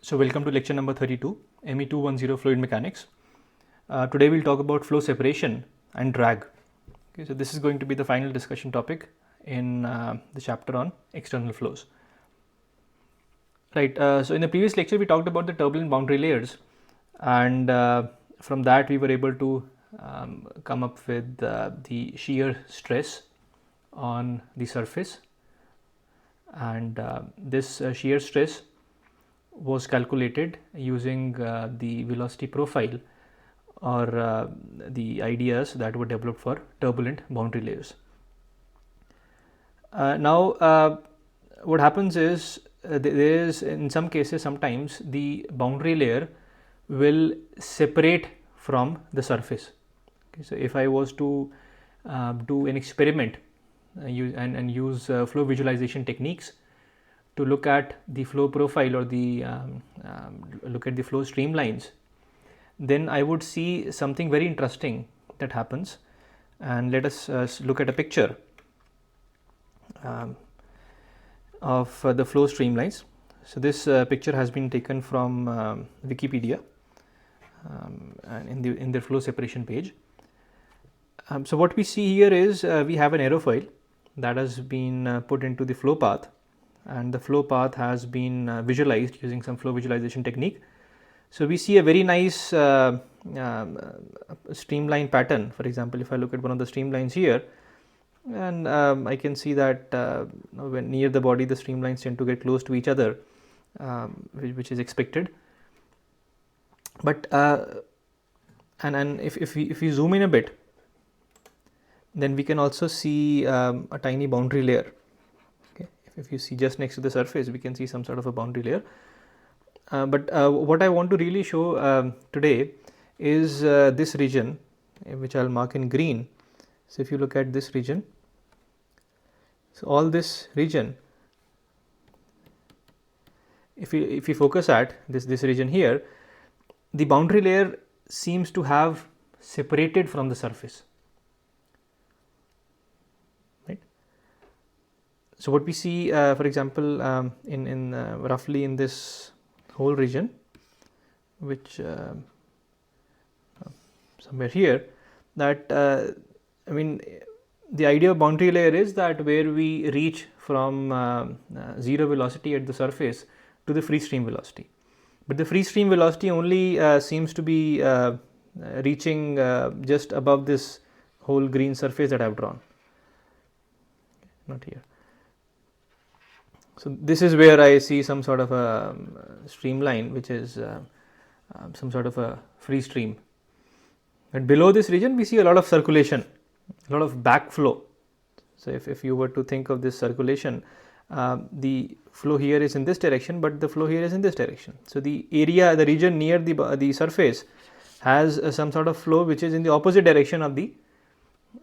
So welcome to lecture number 32, ME210 Fluid Mechanics. Today we'll talk about flow separation and drag. Okay, so this is going to be the final discussion topic in the chapter on external flows. Right, so in the previous lecture we talked about the turbulent boundary layers, and from that we were able to come up with the shear stress on the surface, and this shear stress was calculated using the velocity profile or the ideas that were developed for turbulent boundary layers. Now what happens is there is, in some cases, sometimes the boundary layer will separate from the surface. Okay, so if I was to do an experiment and use flow visualization techniques to look at the flow profile or the look at the flow streamlines, then I would see something very interesting that happens. And let us look at a picture of the flow streamlines. So this picture has been taken from Wikipedia and in the flow separation page. So what we see here is we have an aerofoil that has been put into the flow path, and the flow path has been visualized using some flow visualization technique. So we see a very nice streamline pattern. For example, if I look at one of the streamlines here, and I can see that when near the body the streamlines tend to get close to each other, which is expected. But and if we zoom in a bit, then we can also see a tiny boundary layer. Okay, if you see just next to the surface, we can see some sort of a boundary layer. But what I want to really show today is this region, which I'll mark in green. So if you look at this region, so all this region, if we focus at this region here, the boundary layer seems to have separated from the surface. So what we see, for example, in roughly in this whole region, which somewhere here, that I mean, the idea of boundary layer is that where we reach from zero velocity at the surface to the free stream velocity, but the free stream velocity only seems to be reaching just above this whole green surface that I have drawn, not here. So this is where I see some sort of a streamline, which is some sort of a free stream. But below this region, we see a lot of circulation, a lot of backflow. So if you were to think of this circulation, the flow here is in this direction, but the flow here is in this direction. So the area, the region near the surface has some sort of flow which is in the opposite direction of the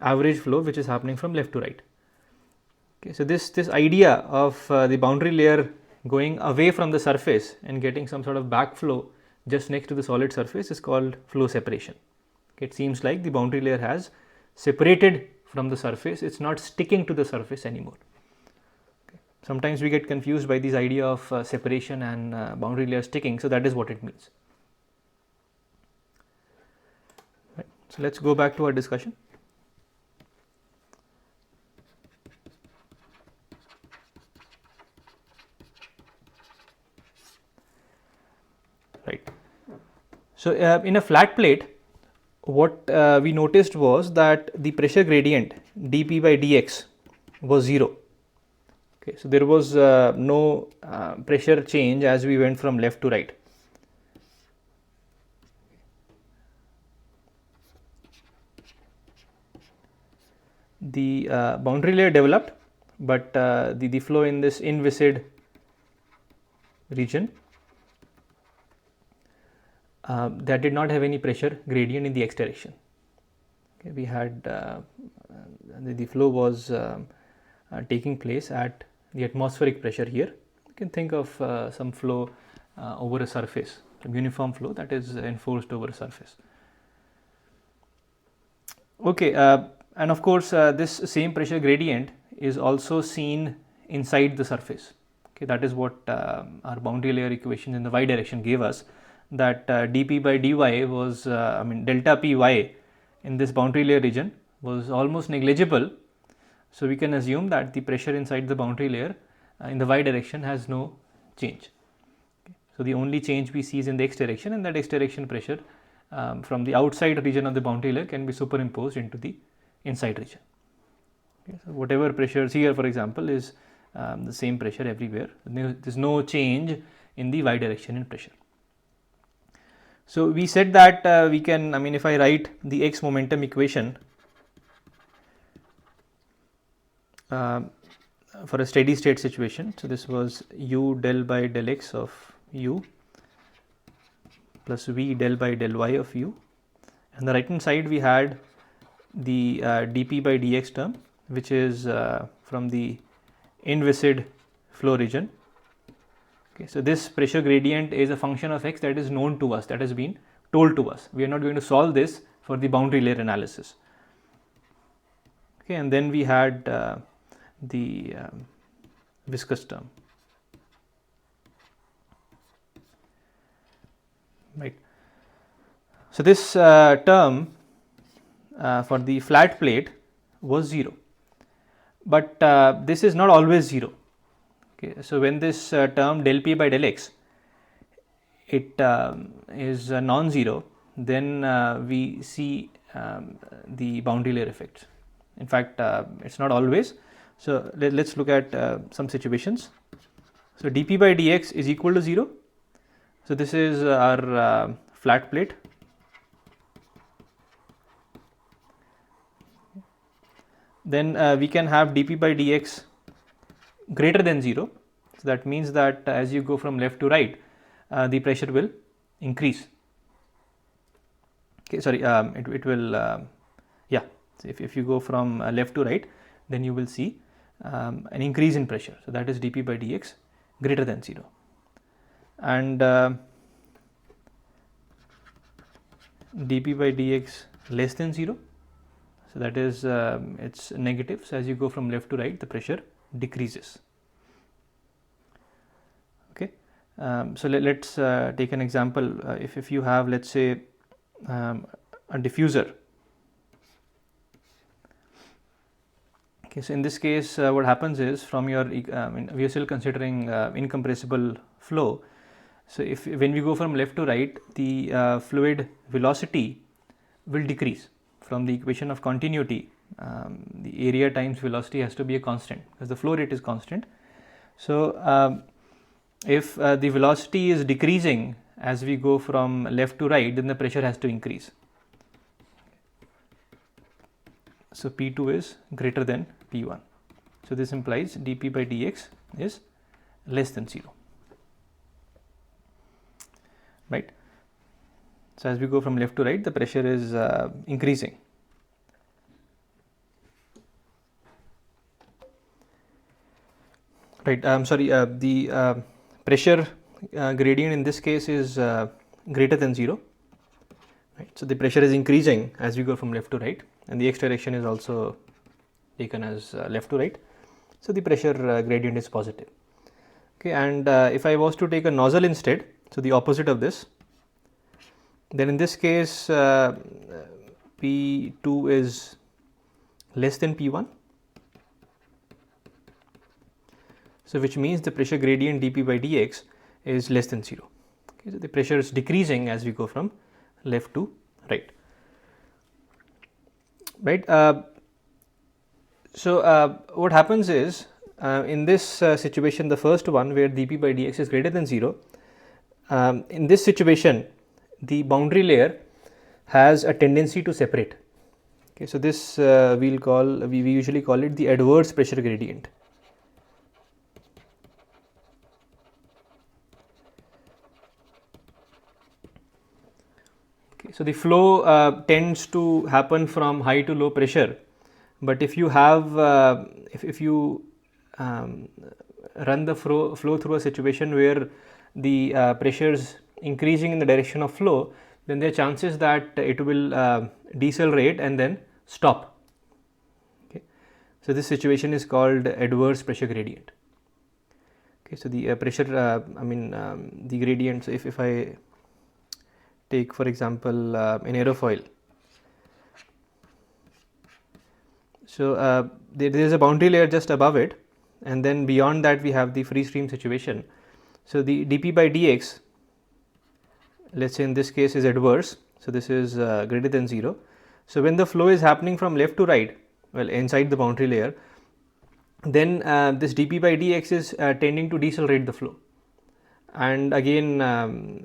average flow, which is happening from left to right. Okay, so this idea of the boundary layer going away from the surface and getting some sort of backflow just next to the solid surface is called flow separation. Okay, it seems like the boundary layer has separated from the surface; it's not sticking to the surface anymore. Okay. Sometimes we get confused by this idea of separation and boundary layer sticking. So that is what it means. Right. So let's go back to our discussion. Right. So in a flat plate, what we noticed was that the pressure gradient dP by dx was 0. Okay, so there was no pressure change as we went from left to right. The boundary layer developed, but the flow in this inviscid region that did not have any pressure gradient in the x direction. Okay, we had the flow was taking place at the atmospheric pressure here. You can think of some flow over a surface, some uniform flow that is enforced over a surface. Okay, and of course this same pressure gradient is also seen inside the surface. Okay, that is what our boundary layer equation in the y direction gave us, that dp by dy was, delta py in this boundary layer region was almost negligible. So we can assume that the pressure inside the boundary layer in the y direction has no change. Okay. So the only change we see is in the x direction, and that x direction pressure from the outside region of the boundary layer can be superimposed into the inside region. Okay. So whatever pressures here, for example, is the same pressure everywhere. There is no change in the y direction in pressure. So we said that we can, if I write the x momentum equation for a steady state situation. So this was u del by del x of u plus v del by del y of u. On the right hand side we had the dp by dx term, which is from the inviscid flow region. Okay, so this pressure gradient is a function of x that is known to us, that has been told to us. We are not going to solve this for the boundary layer analysis. Okay, and then we had the viscous term, right. So this term for the flat plate was 0, but this is not always 0. Okay, so when this term del p by del x it is non-zero, then we see the boundary layer effects. In fact, it's not always. So let's look at some situations. So dp by dx is equal to 0. So this is our flat plate. Then we can have dp by dx greater than 0. So that means that as you go from left to right, the pressure will increase. Okay, sorry, it will, yeah. So if you go from left to right, then you will see an increase in pressure. So that is dp by dx greater than 0. And dp by dx less than 0. So that is it's negative. So as you go from left to right, the pressure decreases. Okay. So let's take an example. If you have, let's say, a diffuser. Okay, so in this case, what happens is, from your, we are still considering incompressible flow. So if when we go from left to right, the fluid velocity will decrease. From the equation of continuity, the area times velocity has to be a constant because the flow rate is constant. So if the velocity is decreasing as we go from left to right, then the pressure has to increase. So P2 is greater than P1. So this implies dp by dx is less than 0. Right. So as we go from left to right, the pressure is increasing. Right. The pressure gradient in this case is greater than 0. Right. So the pressure is increasing as we go from left to right, and the x direction is also taken as left to right. So the pressure gradient is positive. Okay. And if I was to take a nozzle instead, so the opposite of this, then in this case P2 is less than P1. So which means the pressure gradient dp by dx is less than 0. Okay, so the pressure is decreasing as we go from left to right. Right. So what happens is, in this situation, the first one where dp by dx is greater than 0, in this situation the boundary layer has a tendency to separate. Okay, so this we usually call it the adverse pressure gradient. Okay, so the flow tends to happen from high to low pressure, but if you have if you run the flow through a situation where the pressure is increasing in the direction of flow, then there are chances that it will decelerate and then stop. Okay. So this situation is called adverse pressure gradient. Okay, so the pressure, the gradient. So if I take, for example, an aerofoil, so there is a boundary layer just above it, and then beyond that we have the free stream situation. So the dp by dx, let's say in this case, is adverse. So this is greater than 0. So when the flow is happening from left to right, well, inside the boundary layer, then this dp by dx is tending to decelerate the flow. And again,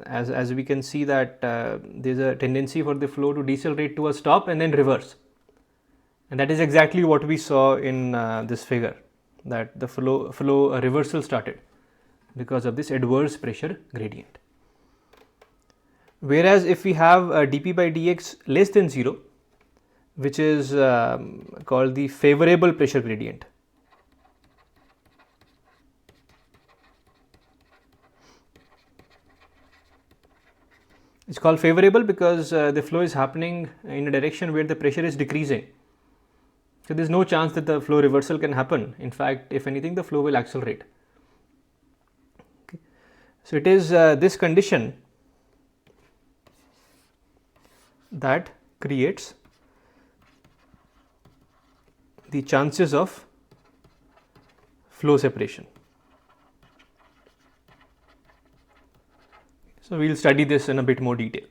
as we can see that there's a tendency for the flow to decelerate to a stop and then reverse. And that is exactly what we saw in this figure, that the flow reversal started because of this adverse pressure gradient. Whereas if we have dp by dx less than 0, which is called the favorable pressure gradient. It's called favorable because the flow is happening in a direction where the pressure is decreasing. So there is no chance that the flow reversal can happen. In fact, if anything, the flow will accelerate. Okay. So it is this condition that creates the chances of flow separation. So we will study this in a bit more detail.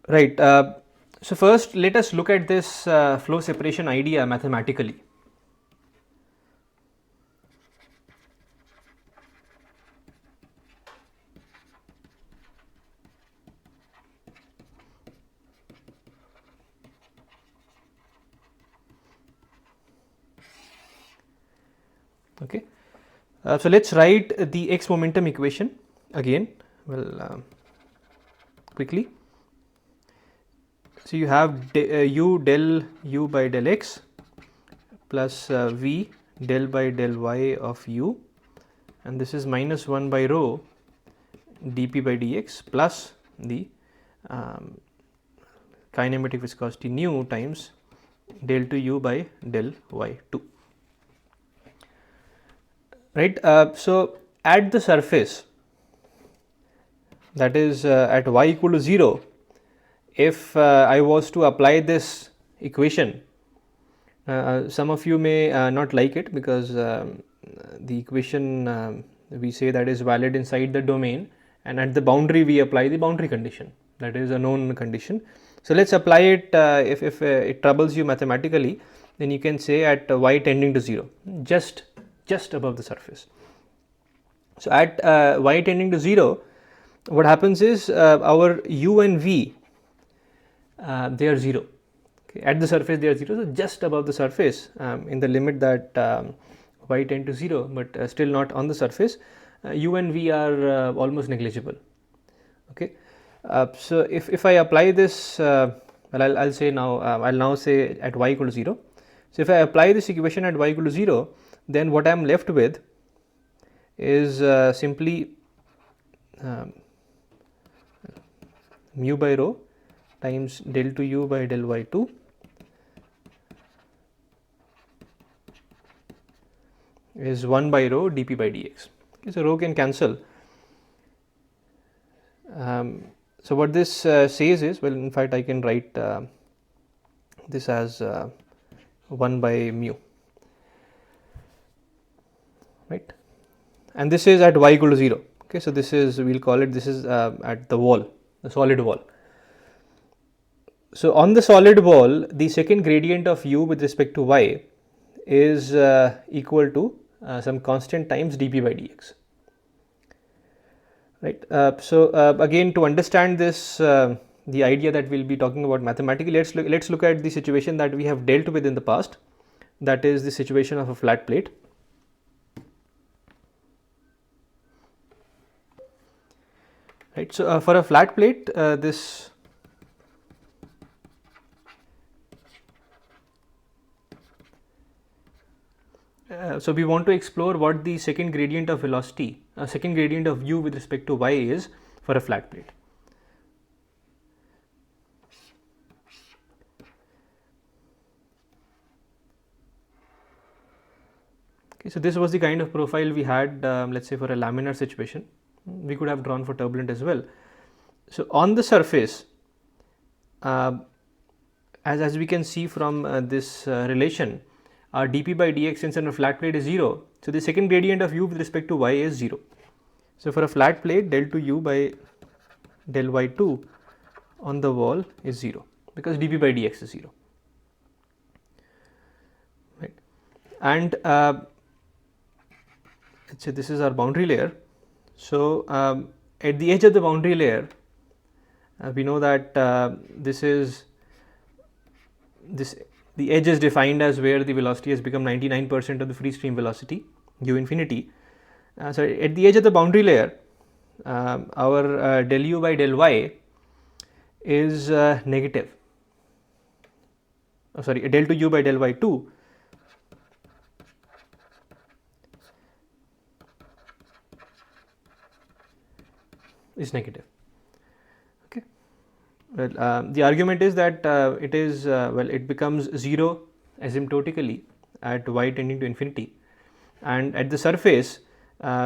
Right. So first, let us look at this flow separation idea mathematically. Okay. So let's write the x momentum equation again. Well, quickly. So you have u del u by del x plus v del by del y of u, and this is minus 1 by rho dp by dx plus the kinematic viscosity nu times del to u by del y2. Right. So at the surface, that is at y equal to 0, if I was to apply this equation, some of you may not like it because the equation we say that is valid inside the domain, and at the boundary we apply the boundary condition, that is a known condition. So let's apply it. If it troubles you mathematically, then you can say at y tending to 0, just above the surface. So at y tending to 0, what happens is our u and v, they are 0. Okay. At the surface they are 0, so just above the surface, in the limit that y tend to 0, but still not on the surface, u and v are almost negligible. Okay. So if I apply this, well, I'll say now, I'll now say at y equal to 0. So if I apply this equation at y equal to 0, then what I am left with is simply mu by rho times del to u by del y2 is 1 by rho dp by dx. Okay, so rho can cancel. So what this says is, well, in fact I can write this as 1 by mu, right, and this is at y equal to 0. Okay, so this is, we'll call it, this is at the wall, the solid wall. So on the solid wall, the second gradient of u with respect to y is equal to some constant times dp by dx. Right. So again, to understand this, the idea that we'll be talking about mathematically, let's look at the situation that we have dealt with in the past. That is the situation of a flat plate. Right. So for a flat plate, this so we want to explore what the second gradient of velocity, second gradient of u with respect to y is for a flat plate. Okay, so this was the kind of profile we had, let's say for a laminar situation. We could have drawn for turbulent as well. So on the surface, as we can see from this relation, our dp by dx since on a flat plate is 0. So the second gradient of u with respect to y is 0. So for a flat plate, del 2 u by del y2 on the wall is 0 because dp by dx is 0. Right. And let's say this is our boundary layer. So at the edge of the boundary layer, we know that the edge is defined as where the velocity has become 99% of the free stream velocity, u infinity. So at the edge of the boundary layer, our del u by del y is negative. Sorry, del 2 u by del y2 is negative. Okay. Well, the argument is that it is it becomes 0 asymptotically at y tending to infinity, and at the surface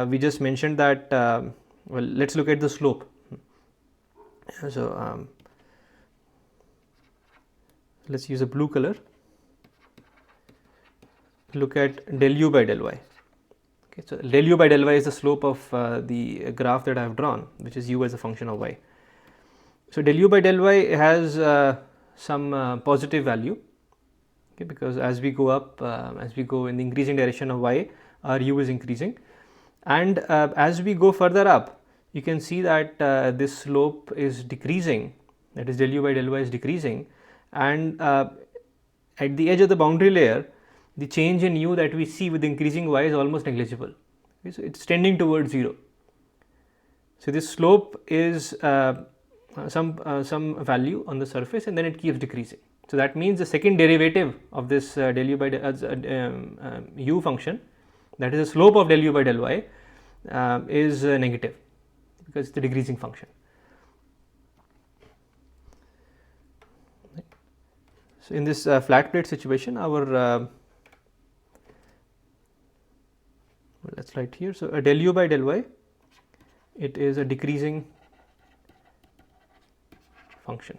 we just mentioned that let's look at the slope. So let's use a blue color. Look at del u by del y. Okay, so del u by del y is the slope of the graph that I have drawn, which is u as a function of y. So del u by del y has some positive value, okay, because as we go up, as we go in the increasing direction of y, our u is increasing, and as we go further up, you can see that this slope is decreasing, that is del u by del y is decreasing, and at the edge of the boundary layer, the change in u that we see with increasing y is almost negligible. Okay, so it's tending towards 0. So this slope is some value on the surface, and then it keeps decreasing. So that means the second derivative of this del u by u function, that is the slope of del u by del y, is negative because it's the decreasing function. So in this flat plate situation, our let's write here. So a del u by del y, it is a decreasing function.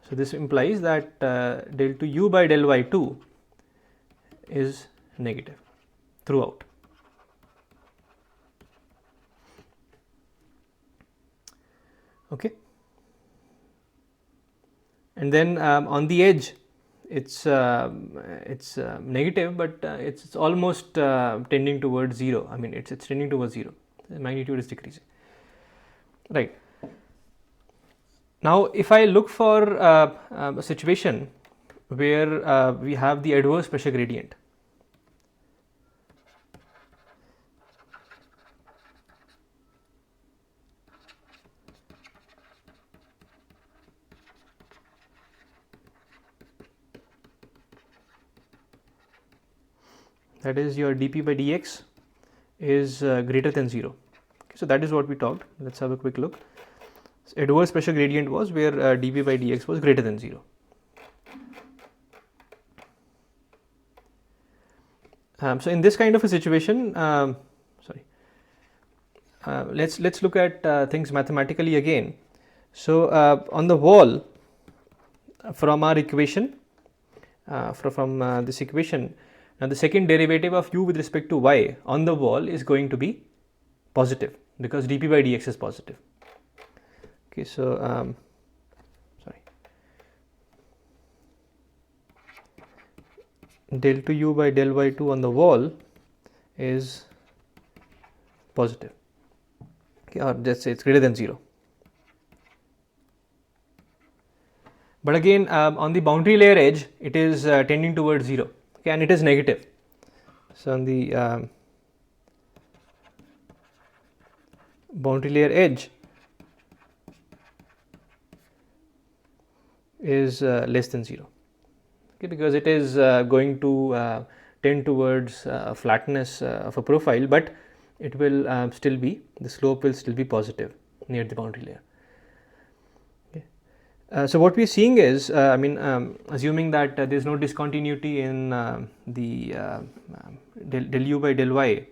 So this implies that del 2 u by del y2 is negative throughout. Okay. And then on the edge, it's negative, but it's almost tending towards 0. I mean, it's tending towards 0. The magnitude is decreasing. Right. Now, if I look for a situation where we have the adverse pressure gradient, that is your dp by dx is greater than 0. Okay, so that is what we talked. Let's have a quick look. So adverse pressure gradient was where dp by dx was greater than 0. So in this kind of a situation, let's look at things mathematically again. So on the wall, from our equation, from this equation, now the second derivative of u with respect to y on the wall is going to be positive because dp by dx is positive. Okay, so del 2 u by del y2 on the wall is positive. Okay, or let's say it's greater than 0. But again, on the boundary layer edge, it is tending towards 0. Okay, and it is negative. So on the boundary layer edge is less than 0. Okay, because it is going to tend towards flatness of a profile, but it will still be, the slope will still be positive near the boundary layer. Okay. So what we're seeing is, assuming that there's no discontinuity in the del u by del y,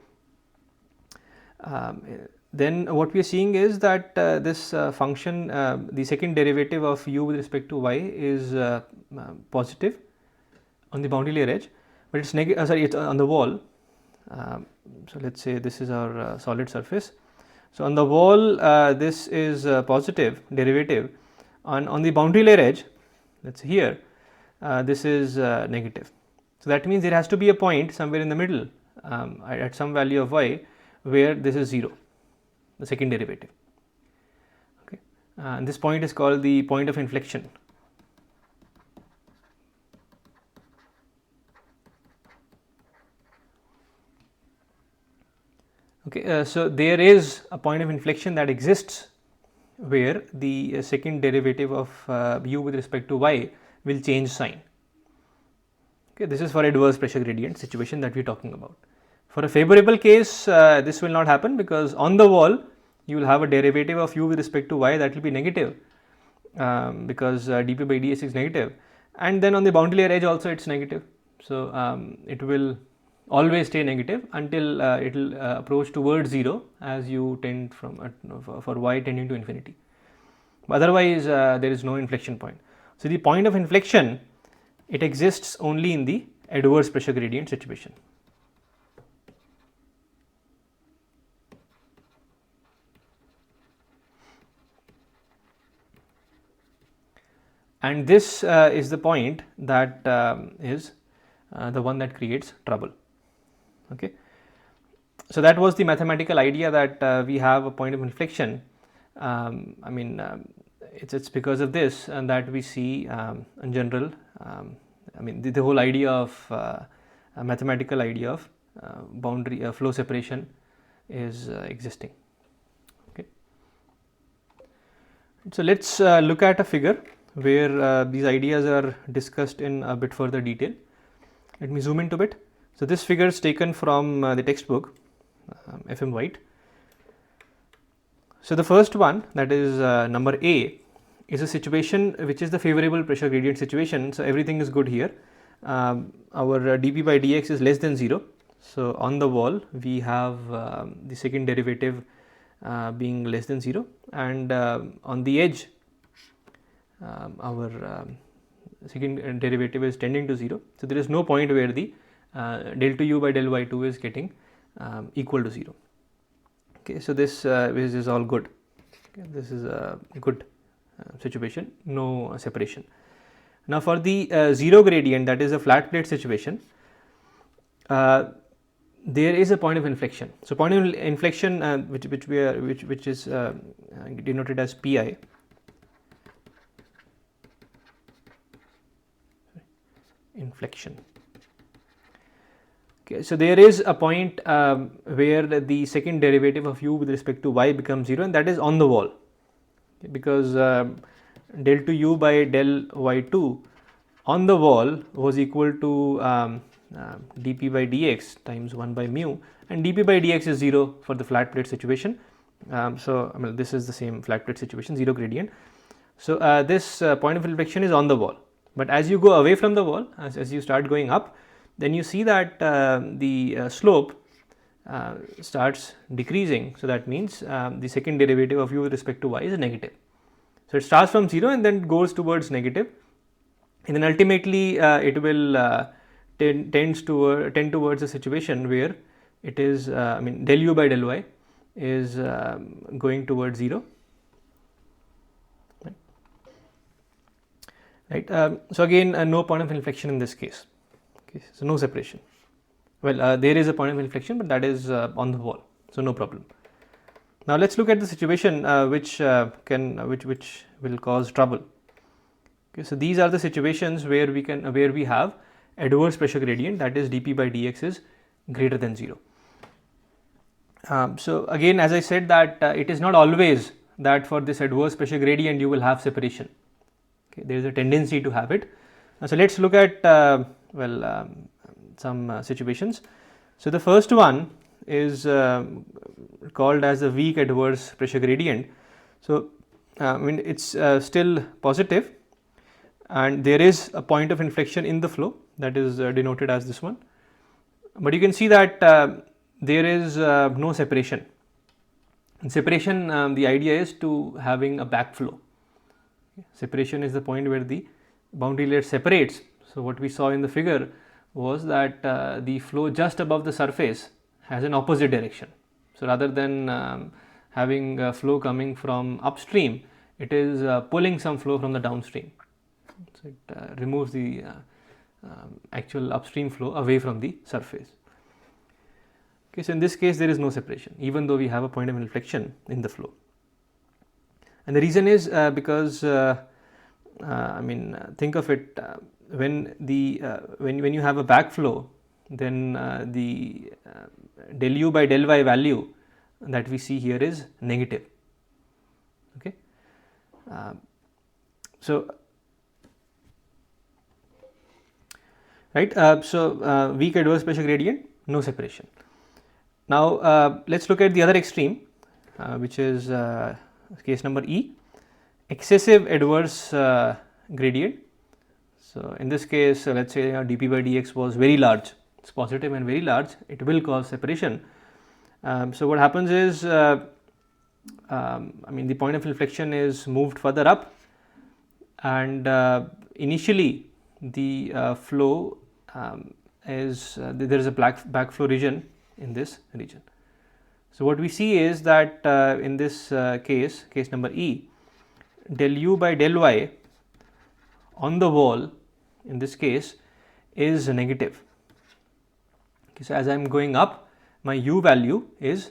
then what we are seeing is that this function, the second derivative of u with respect to y is positive on the boundary layer edge, but it's negative. It's on the wall. So let's say this is our solid surface. So on the wall, this is positive derivative. On the boundary layer edge, let's say here, this is negative. So that means there has to be a point somewhere in the middle at some value of y where this is 0, the second derivative. Okay, and this point is called the point of inflection. Okay, so there is a point of inflection that exists where the second derivative of u with respect to y will change sign. Okay, this is for adverse pressure gradient situation that we are talking about. For a favorable case, this will not happen, because on the wall you will have a derivative of u with respect to y that will be negative, because dp by dx is negative, and then on the boundary layer edge also it's negative. So it will always stay negative until it will approach towards 0 as you tend from for y tending to infinity. Otherwise there is no inflection point. So the point of inflection, it exists only in the adverse pressure gradient situation. And this is the point that is the one that creates trouble. Okay, so that was the mathematical idea, that we have a point of inflection. It's because of this and that we see in general, the whole idea of a mathematical idea of boundary flow separation is existing. Okay, so let's look at a figure where these ideas are discussed in a bit further detail. Let me zoom into it. So this figure is taken from the textbook, F.M. White. So the first one, that is number A, is a situation which is the favorable pressure gradient situation. So everything is good here. Our dp by dx is less than 0. So on the wall we have the second derivative being less than 0, and on the edge our second derivative is tending to 0. So there is no point where the del 2u by del y2 is getting equal to 0. Okay, so this is all good. Okay, this is a good situation, no separation. Now for the zero gradient, that is a flat plate situation, there is a point of inflection. So point of inflection which is denoted as pi. Inflection. Okay, so there is a point where the second derivative of u with respect to y becomes 0, and that is on the wall. Okay, because del 2u by del y2 on the wall was equal to dp by dx times 1 by mu, and dp by dx is 0 for the flat plate situation. This is the same flat plate situation, zero gradient. So this point of inflection is on the wall, but as you go away from the wall, as you start going up, then you see that the slope starts decreasing. So that means the second derivative of u with respect to y is negative. So it starts from 0 and then goes towards negative, and then ultimately it will tend towards a situation where it is del u by del y is going towards 0. Right. So again, no point of inflection in this case. Okay, so no separation. Well, there is a point of inflection, but that is on the wall, so no problem. Now let's look at the situation which will cause trouble. Okay, so these are the situations where we have adverse pressure gradient, that is dp by dx is greater than 0. So again, as I said, that it is not always that for this adverse pressure gradient you will have separation. Okay, there is a tendency to have it. So let's look at some situations. So the first one is called as the weak adverse pressure gradient. So I mean it's still positive, and there is a point of inflection in the flow that is denoted as this one, but you can see that there is no separation. In separation, the idea is to having a backflow. Separation is the point where the boundary layer separates. So what we saw in the figure was that the flow just above the surface has an opposite direction. So rather than having a flow coming from upstream, it is pulling some flow from the downstream. So it removes the actual upstream flow away from the surface. Okay, so in this case there is no separation, even though we have a point of inflection in the flow. And the reason is because I mean think of it, when you have a backflow, then the del u by del y value that we see here is negative. Okay, so right, so weak adverse pressure gradient, no separation. Now let's look at the other extreme, which is case number E, excessive adverse gradient. So in this case, let's say dp by dx was very large, it's positive and very large, it will cause separation. So what happens is, I mean the point of inflection is moved further up, and initially the flow is there is a backflow region in this region. So what we see is that in this case number E, del u by del y on the wall in this case is negative. Okay, so as I am going up, my u value is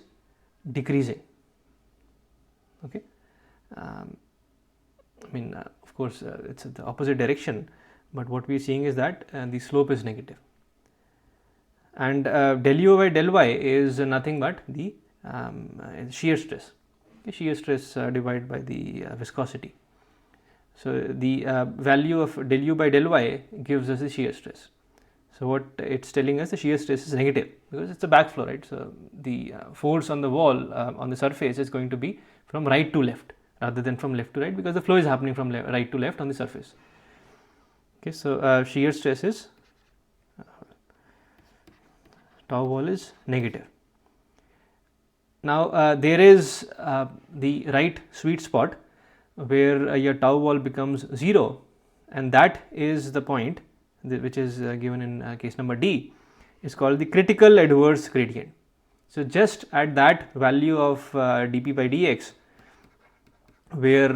decreasing. Okay, I mean of course it's the opposite direction, but what we are seeing is that the slope is negative, and del u by del y is nothing but the shear stress. Okay, shear stress divided by the viscosity. So the value of del u by del y gives us the shear stress. So what it's telling us, the shear stress is negative because it's a backflow, right? So the force on the wall on the surface is going to be from right to left rather than from left to right, because the flow is happening from right to left on the surface. Okay, so shear stress is tau wall is negative. Now there is the right sweet spot where your tau wall becomes 0, and that is the point which is given in case number D, is called the critical adverse gradient. So just at that value of dp by dx where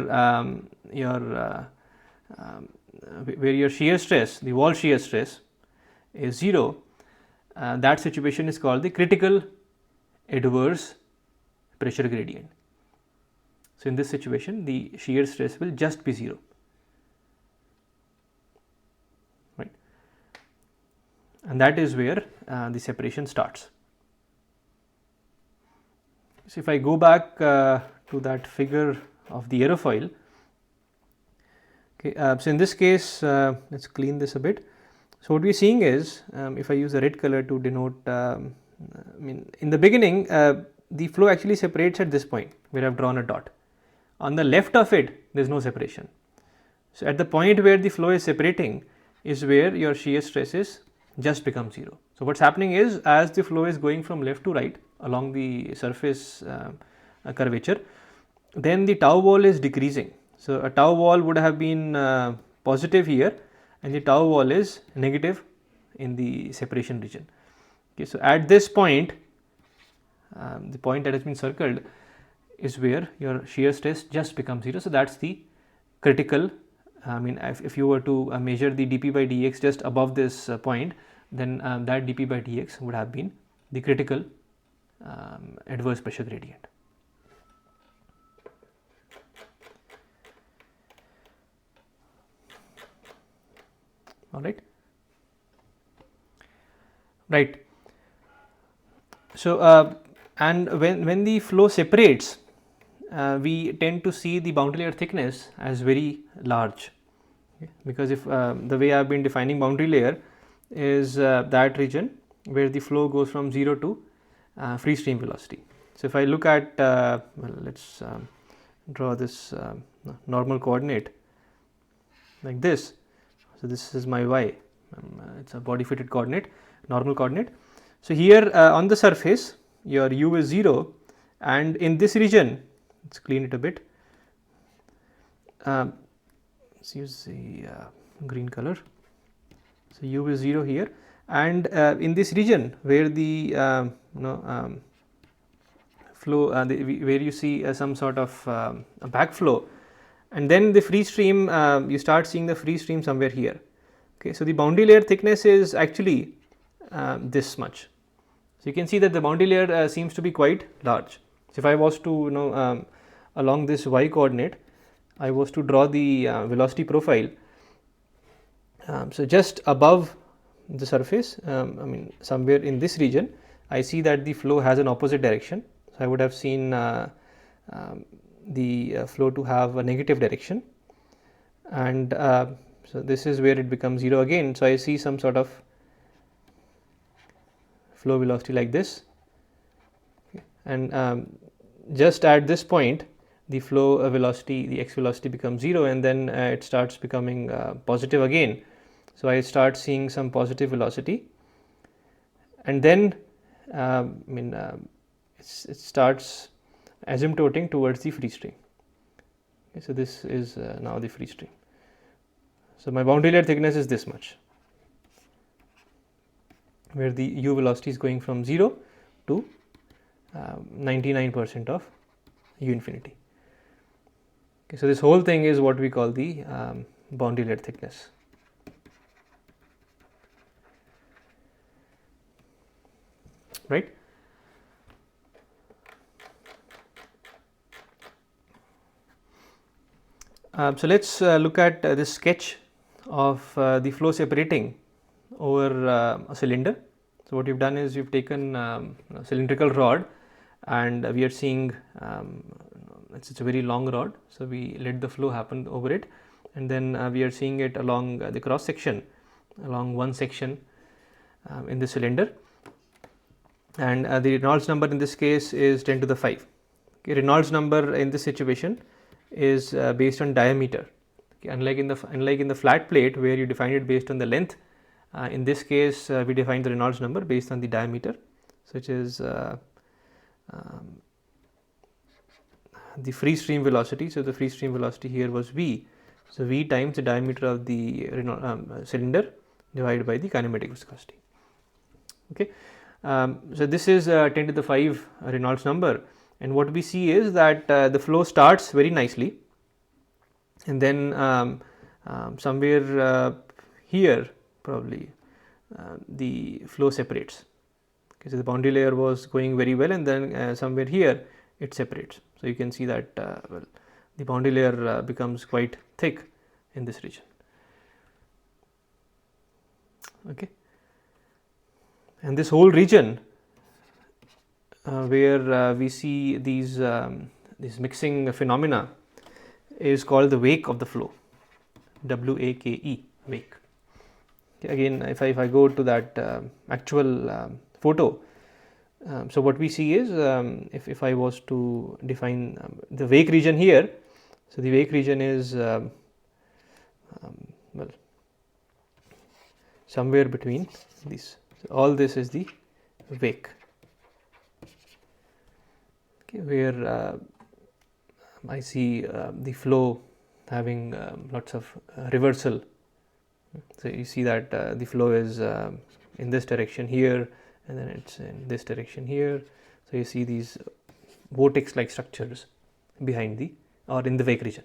your shear stress, the wall shear stress is 0, that situation is called the critical adverse pressure gradient. So in this situation the shear stress will just be 0, right, and that is where the separation starts. So if I go back to that figure of the aerofoil, okay, so in this case let's clean this a bit. So what we are seeing is, if I use a red color to denote, I mean in the beginning the flow actually separates at this point where I have drawn a dot. On the left of it there is no separation. So at the point where the flow is separating is where your shear stresses just become 0. So what's happening is, as the flow is going from left to right along the surface curvature, then the tau wall is decreasing. So a tau wall would have been positive here, and the tau wall is negative in the separation region. Okay, so at this point, the point that has been circled is where your shear stress just becomes 0. So that's the critical, I mean if you were to measure the dp by dx just above this point, then that dp by dx would have been the critical adverse pressure gradient. All right, right. So and when the flow separates, we tend to see the boundary layer thickness as very large, okay? Because if the way I have been defining boundary layer is that region where the flow goes from 0 to free stream velocity. So if I look at well, let's draw this normal coordinate like this. So this is my y, it's a body fitted coordinate, normal coordinate. So here on the surface your u is 0, and in this region, let's clean it a bit, let's use the green color. So u is 0 here, and in this region where the flow, where you see some sort of a backflow, and then the free stream, you start seeing the free stream somewhere here. Okay, so the boundary layer thickness is actually this much. So you can see that the boundary layer seems to be quite large. So if I was to along this y coordinate, I was to draw the velocity profile. So just above the surface, I mean somewhere in this region, I see that the flow has an opposite direction. So I would have seen the flow to have a negative direction, and so this is where it becomes 0 again. So I see some sort of flow velocity like this, and just at this point the flow velocity, the x velocity becomes 0, and then it starts becoming positive again. So I start seeing some positive velocity, and then it starts asymptoting towards the free stream. Okay, so this is now the free stream. So my boundary layer thickness is this much, where the u velocity is going from 0 to 99% of u infinity. Okay, so this whole thing is what we call the boundary layer thickness. Right. So let's look at this sketch of the flow separating over a cylinder. So what you've done is you've taken a cylindrical rod, and we are seeing it's a very long rod. So we let the flow happen over it, and then we are seeing it along the cross section, along one section in the cylinder, and the Reynolds number in this case is 10 to the 5. Okay, Reynolds number in this situation is based on diameter. Okay, unlike in the flat plate where you define it based on the length, in this case we define the Reynolds number based on the diameter, such as the free stream velocity. So the free stream velocity here was v. So v times the diameter of the cylinder divided by the kinematic viscosity. Okay, so this is 10 to the 5 Reynolds number, and what we see is that the flow starts very nicely, and then somewhere here probably the flow separates. Okay, so the boundary layer was going very well, and then somewhere here it separates. So you can see that well, the boundary layer becomes quite thick in this region. Okay, and this whole region where we see these mixing phenomena is called the wake of the flow, W-A-K-E, wake. Okay, again, if I go to that actual photo, so what we see is if I was to define the wake region here, so the wake region is well, somewhere between these. So all this is the wake, okay, where I see the flow having lots of reversal. So you see that the flow is in this direction here, and then it's in this direction here. So you see these vortex like structures behind the or in the wake region.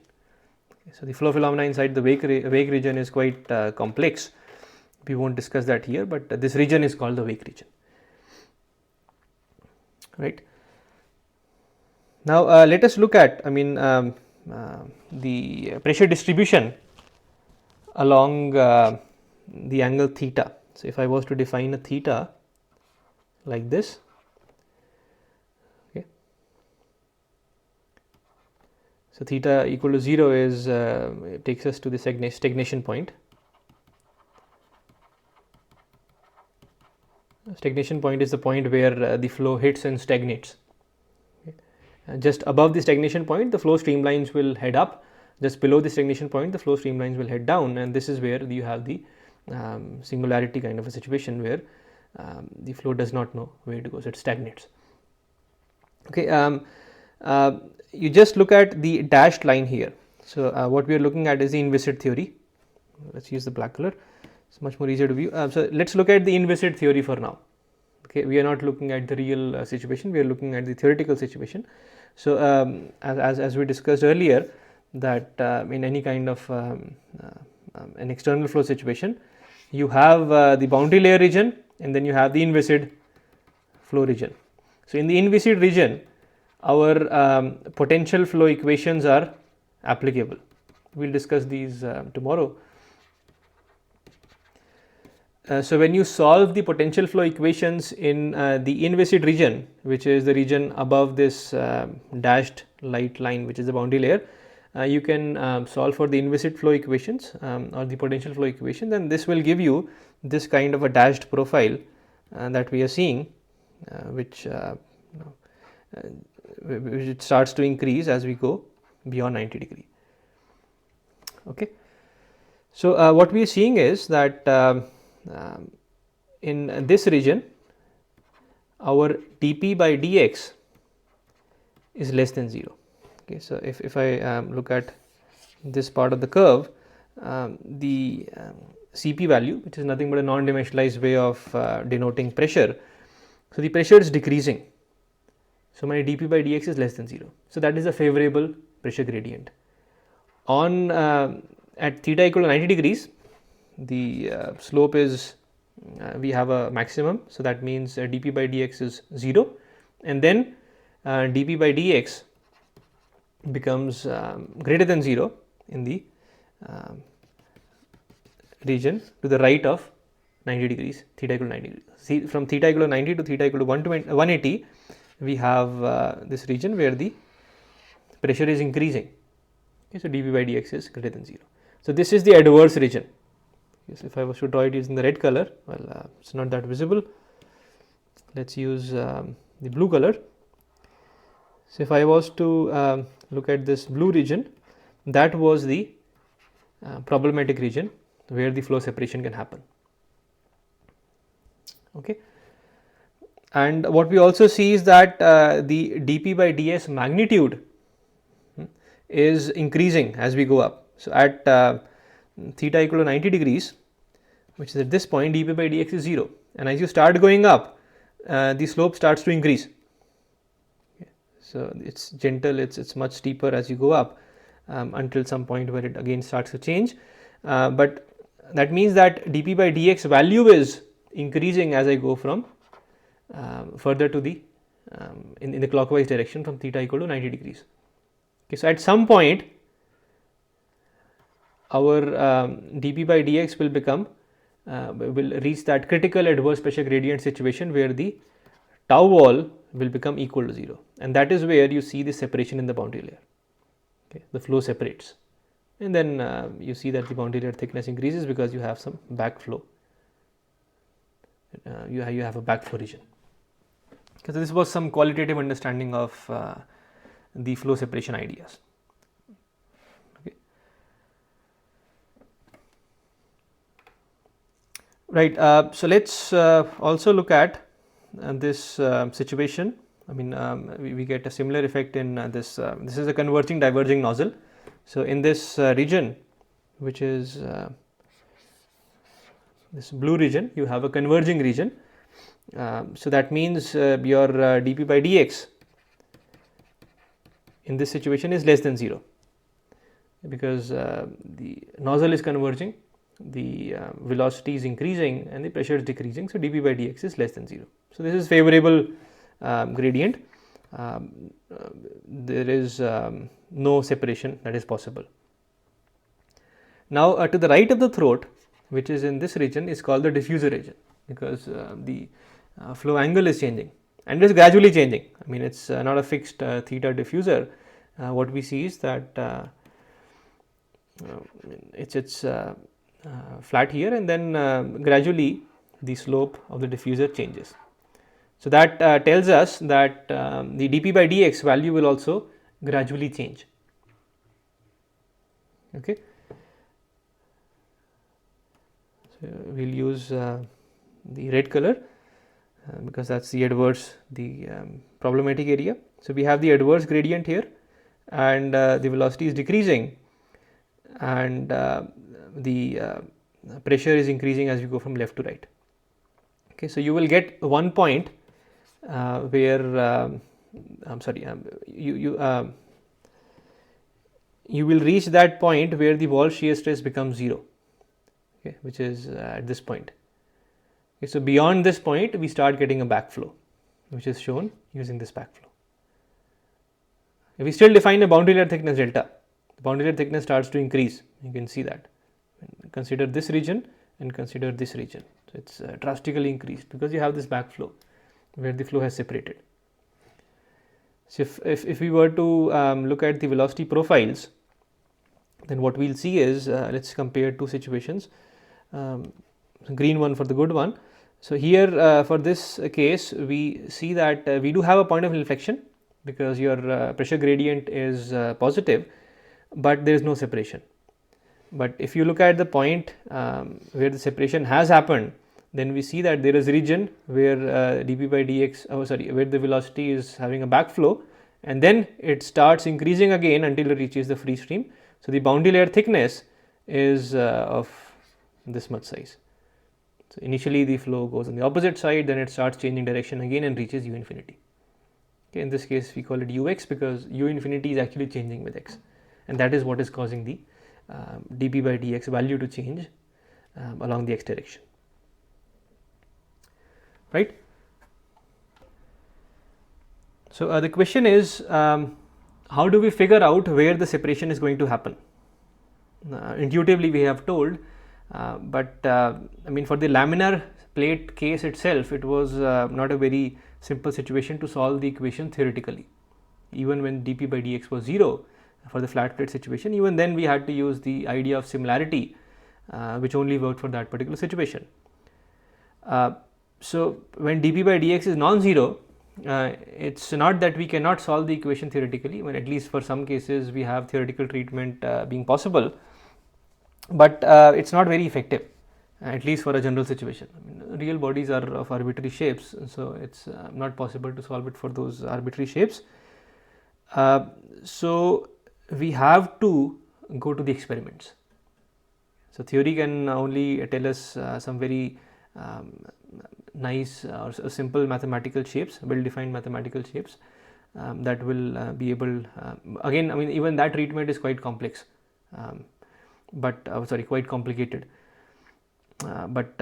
Okay, so the flow phenomena inside the wake region is quite complex. We won't discuss that here, but this region is called the wake region. Right. Now let us look at, the pressure distribution along the angle theta. So if I was to define a theta like this, okay, so theta equal to 0 is it takes us to the stagnation point. Stagnation point is the point where the flow hits and stagnates. Okay. Just above the stagnation point, the flow streamlines will head up, just below the stagnation point, the flow streamlines will head down, and this is where you have the singularity kind of a situation where the flow does not know where to go, so it stagnates. Okay, you just look at the dashed line here. So what we are looking at is the inviscid theory. Let's use the black color, it's much more easier to view. So let's look at the inviscid theory for now. Okay, we are not looking at the real situation, we are looking at the theoretical situation. So as we discussed earlier, that in any kind of an external flow situation, you have the boundary layer region, and then you have the inviscid flow region. So in the inviscid region, our potential flow equations are applicable. We'll discuss these tomorrow. So when you solve the potential flow equations in the inviscid region, which is the region above this dashed light line, which is the boundary layer, you can solve for the inviscid flow equations or the potential flow equation, then this will give you this kind of a dashed profile that we are seeing, which it starts to increase as we go beyond 90 degree. Okay. So what we are seeing is that in this region, our dp by dx is less than 0. Okay, so if I look at this part of the curve, the Cp value, which is nothing but a non-dimensionalized way of denoting pressure, so the pressure is decreasing. So my dp by dx is less than 0. So that is a favorable pressure gradient. On at theta equal to 90 degrees, the slope is we have a maximum, so that means dp by dx is 0, and then dp by dx becomes greater than 0 in the region to the right of 90 degrees, theta equal to 90 degrees. See, from theta equal to 90 to theta equal to 180, we have this region where the pressure is increasing. Okay, so dp by dx is greater than 0. So this is the adverse region. Yes, if I was to draw it using the red color, well, it's not that visible. Let's use the blue color. So if I was to look at this blue region, that was the problematic region where the flow separation can happen. Okay. And what we also see is that the dp by ds magnitude is increasing as we go up. So at theta equal to 90 degrees, which is at this point, dp by dx is 0, and as you start going up, the slope starts to increase. Okay. So it's gentle, it's much steeper as you go up until some point where it again starts to change, but that means that dp by dx value is increasing as I go from further to the in the clockwise direction from theta equal to 90 degrees. Okay, so at some point our dp by dx will become will reach that critical adverse pressure gradient situation where the tau wall will become equal to 0, and that is where you see the separation in the boundary layer. Okay, the flow separates, and then you see that the boundary layer thickness increases because you have some backflow. You have a backflow region. Okay, so this was some qualitative understanding of the flow separation ideas. Okay. Right. So let's also look at this situation. I mean, we get a similar effect in this. This is a converging diverging nozzle. So in this region, which is this blue region, you have a converging region. So that means your dp by dx in this situation is less than 0, because the nozzle is converging, the velocity is increasing and the pressure is decreasing, so dp by dx is less than 0. So this is favorable gradient. There is no separation that is possible. Now to the right of the throat, which is in this region, is called the diffuser region, because the flow angle is changing and it is gradually changing. I mean, it's not a fixed theta diffuser. What we see is that it's flat here, and then gradually the slope of the diffuser changes. So that tells us that the dp by dx value will also gradually change. Okay, so we'll use the red color because that's the adverse, the problematic area. So we have the adverse gradient here, and the velocity is decreasing, and the pressure is increasing as we go from left to right. Okay, so you will get one point where I'm sorry, you will reach that point where the wall shear stress becomes 0, okay, which is at this point. Okay, so beyond this point we start getting a backflow, which is shown using this backflow. If we still define a boundary layer thickness delta, the boundary layer thickness starts to increase. You can see that. Consider this region and consider this region. So it's drastically increased because you have this backflow where the flow has separated. So if we were to look at the velocity profiles, then what we'll see is, let's compare two situations, green one for the good one. So here for this case we see that we do have a point of inflection because your pressure gradient is positive, but there is no separation. But if you look at the point where the separation has happened, then we see that there is a region where dp by dx, where the velocity is having a backflow, and then it starts increasing again until it reaches the free stream. So the boundary layer thickness is of this much size. So initially the flow goes on the opposite side, then it starts changing direction again and reaches u infinity. Okay, in this case we call it ux because u infinity is actually changing with x, and that is what is causing the dp by dx value to change along the x direction, right? So the question is, how do we figure out where the separation is going to happen? Intuitively we have told, but I mean, for the laminar plate case itself, it was not a very simple situation to solve the equation theoretically. Even when dp by dx was 0 for the flat plate situation, even then we had to use the idea of similarity, which only worked for that particular situation. So when dp by dx is non-zero, it's not that we cannot solve the equation theoretically, when at least for some cases we have theoretical treatment being possible, but it's not very effective, at least for a general situation. I mean, real bodies are of arbitrary shapes, so it's not possible to solve it for those arbitrary shapes. So we have to go to the experiments. So theory can only tell us some very nice or simple mathematical shapes, well defined mathematical shapes that will be able, again, I mean, even that treatment is quite complex, but quite complicated, but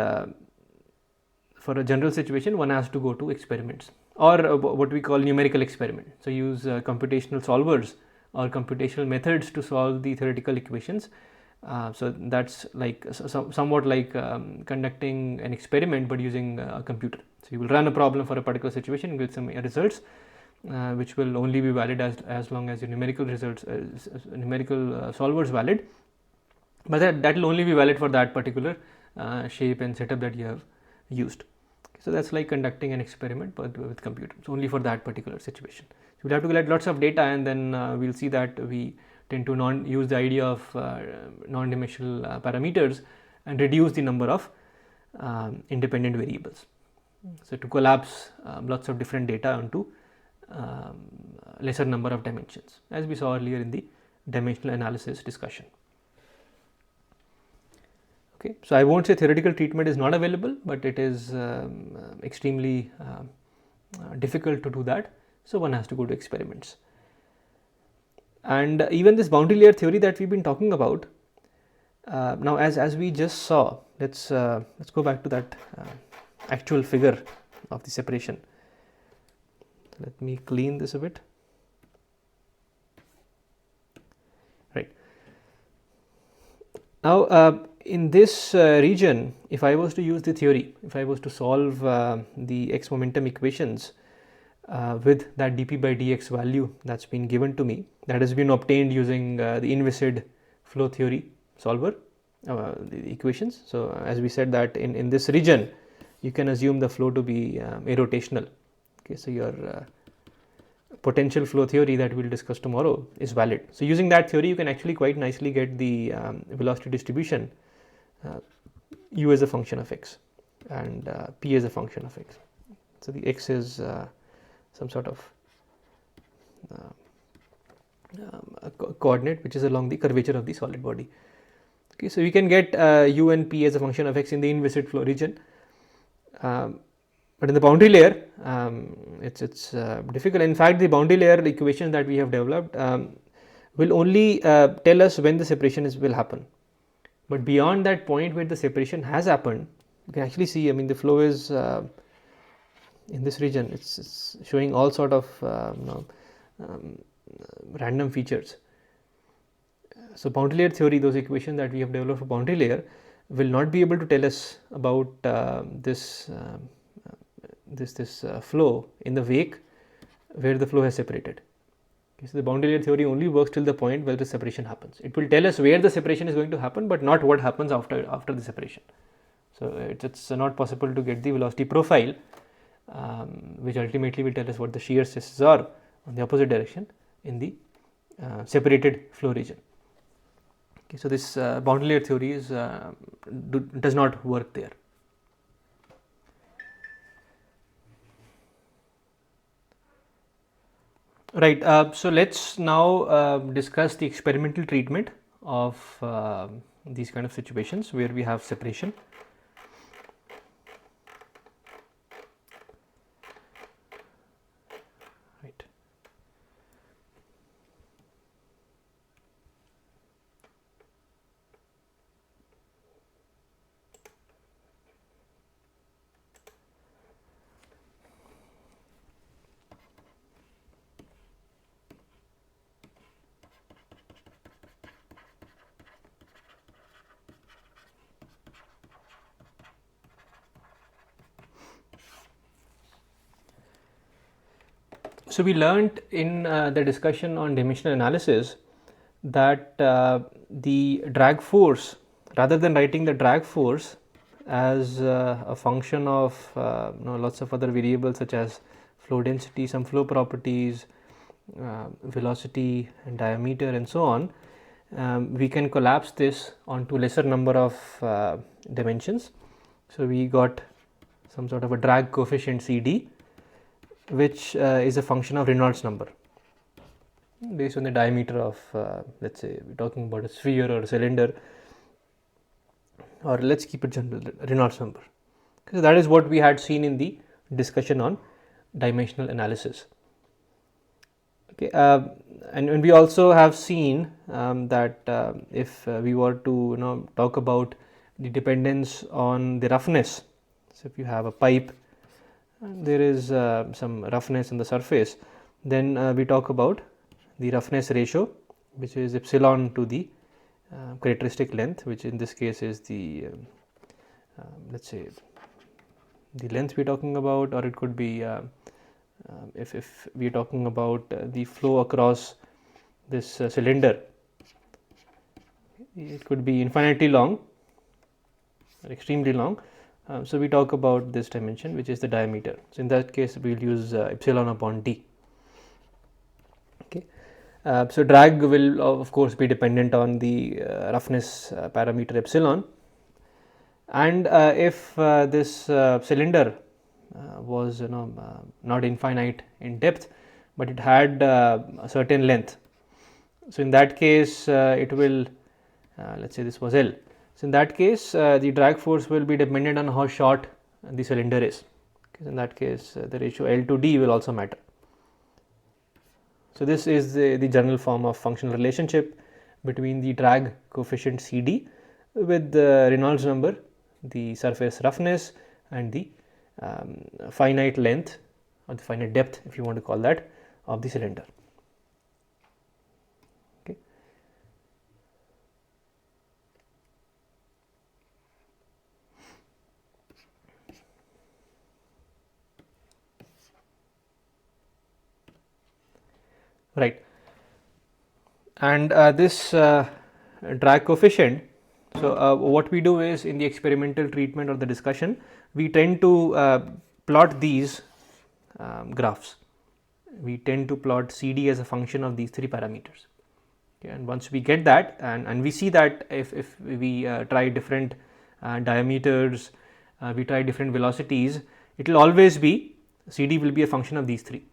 for a general situation one has to go to experiments, or what we call numerical experiment. So use computational solvers or computational methods to solve the theoretical equations. So that's like somewhat like conducting an experiment but using a computer. So you will run a problem for a particular situation with some results which will only be valid as long as your numerical results, numerical solver is valid, but that will only be valid for that particular shape and setup that you have used. So that's like conducting an experiment but with computers, only for that particular situation. So we'll have to collect lots of data, and then we'll see that we tend to use the idea of non-dimensional parameters and reduce the number of independent variables. So to collapse lots of different data onto lesser number of dimensions, as we saw earlier in the dimensional analysis discussion. Okay, so I won't say theoretical treatment is not available, but it is extremely difficult to do that. So one has to go to experiments. And even this boundary layer theory that we've been talking about, now as we just saw, let's go back to that actual figure of the separation. Let me clean this a bit. Right. Now in this region, if I was to use the theory, if I was to solve the x momentum equations with that dp by dx value that's been given to me, that has been obtained using the inviscid flow theory solver, the equations. So as we said that in this region you can assume the flow to be arotational. Okay, so your potential flow theory that we'll discuss tomorrow is valid. So using that theory, you can actually quite nicely get the velocity distribution, u as a function of x and p as a function of x. So the x is some sort of a coordinate which is along the curvature of the solid body. Okay, so we can get u and p as a function of x in the inviscid flow region, but in the boundary layer it's difficult. In fact, the boundary layer equations that we have developed will only tell us when the separation will happen, but beyond that point where the separation has happened, you can actually see, I mean, the flow is in this region, it's showing all sort of random features. So boundary layer theory, those equations that we have developed for boundary layer will not be able to tell us about this flow in the wake where the flow has separated. Okay, so the boundary layer theory only works till the point where the separation happens. It will tell us where the separation is going to happen, but not what happens after the separation. So it's not possible to get the velocity profile, which ultimately will tell us what the shear stresses are on the opposite direction in the separated flow region. Okay, so this boundary layer theory does not work there. Right. So let's now discuss the experimental treatment of these kind of situations where we have separation. Right. So we learnt in the discussion on dimensional analysis that the drag force, rather than writing the drag force as a function of lots of other variables such as flow density, some flow properties, velocity and diameter and so on, we can collapse this onto lesser number of dimensions. So we got some sort of a drag coefficient CD, which is a function of Reynolds number based on the diameter of let's say we're talking about a sphere or a cylinder, or let's keep it general, Reynolds number. So that is what we had seen in the discussion on dimensional analysis. Okay, and we also have seen that if we were to talk about the dependence on the roughness, so if you have a pipe, there is some roughness in the surface, then we talk about the roughness ratio, which is epsilon to the characteristic length, which in this case is the let's say the length we are talking about, or it could be if we are talking about the flow across this cylinder, it could be infinitely long or extremely long. So we talk about this dimension, which is the diameter. So in that case, we will use epsilon upon d. Okay. So drag will of course be dependent on the roughness parameter epsilon, and if this cylinder was not infinite in depth, but it had a certain length, so in that case it will let's say this was L. So in that case, the drag force will be dependent on how short the cylinder is. Okay, in that case, the ratio L to D will also matter. So this is the general form of functional relationship between the drag coefficient CD with the Reynolds number, the surface roughness, and the finite length or the finite depth, if you want to call that, of the cylinder. Right, and this drag coefficient, so what we do is, in the experimental treatment or the discussion, we tend to plot these graphs. we tend to plot CD as a function of these 3 parameters. Okay, and once we get that, and we see that if we try different diameters, we try different velocities, it will always be CD will be a function of these 3.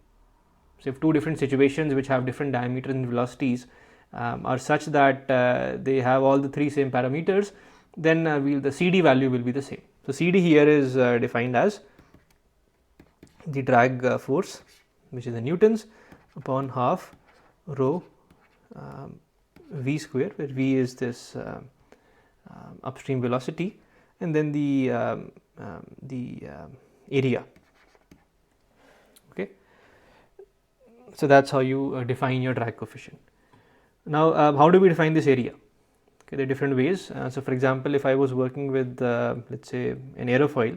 So if 2 different situations which have different diameters and velocities are such that they have all the 3 same parameters, then the CD value will be the same. So CD here is defined as the drag force, which is the newtons, upon half rho v square, where v is this upstream velocity, and then the area. Okay, so that's how you define your drag coefficient. Now, how do we define this area? Okay, there are different ways. So, for example, if I was working with let's say an aerofoil.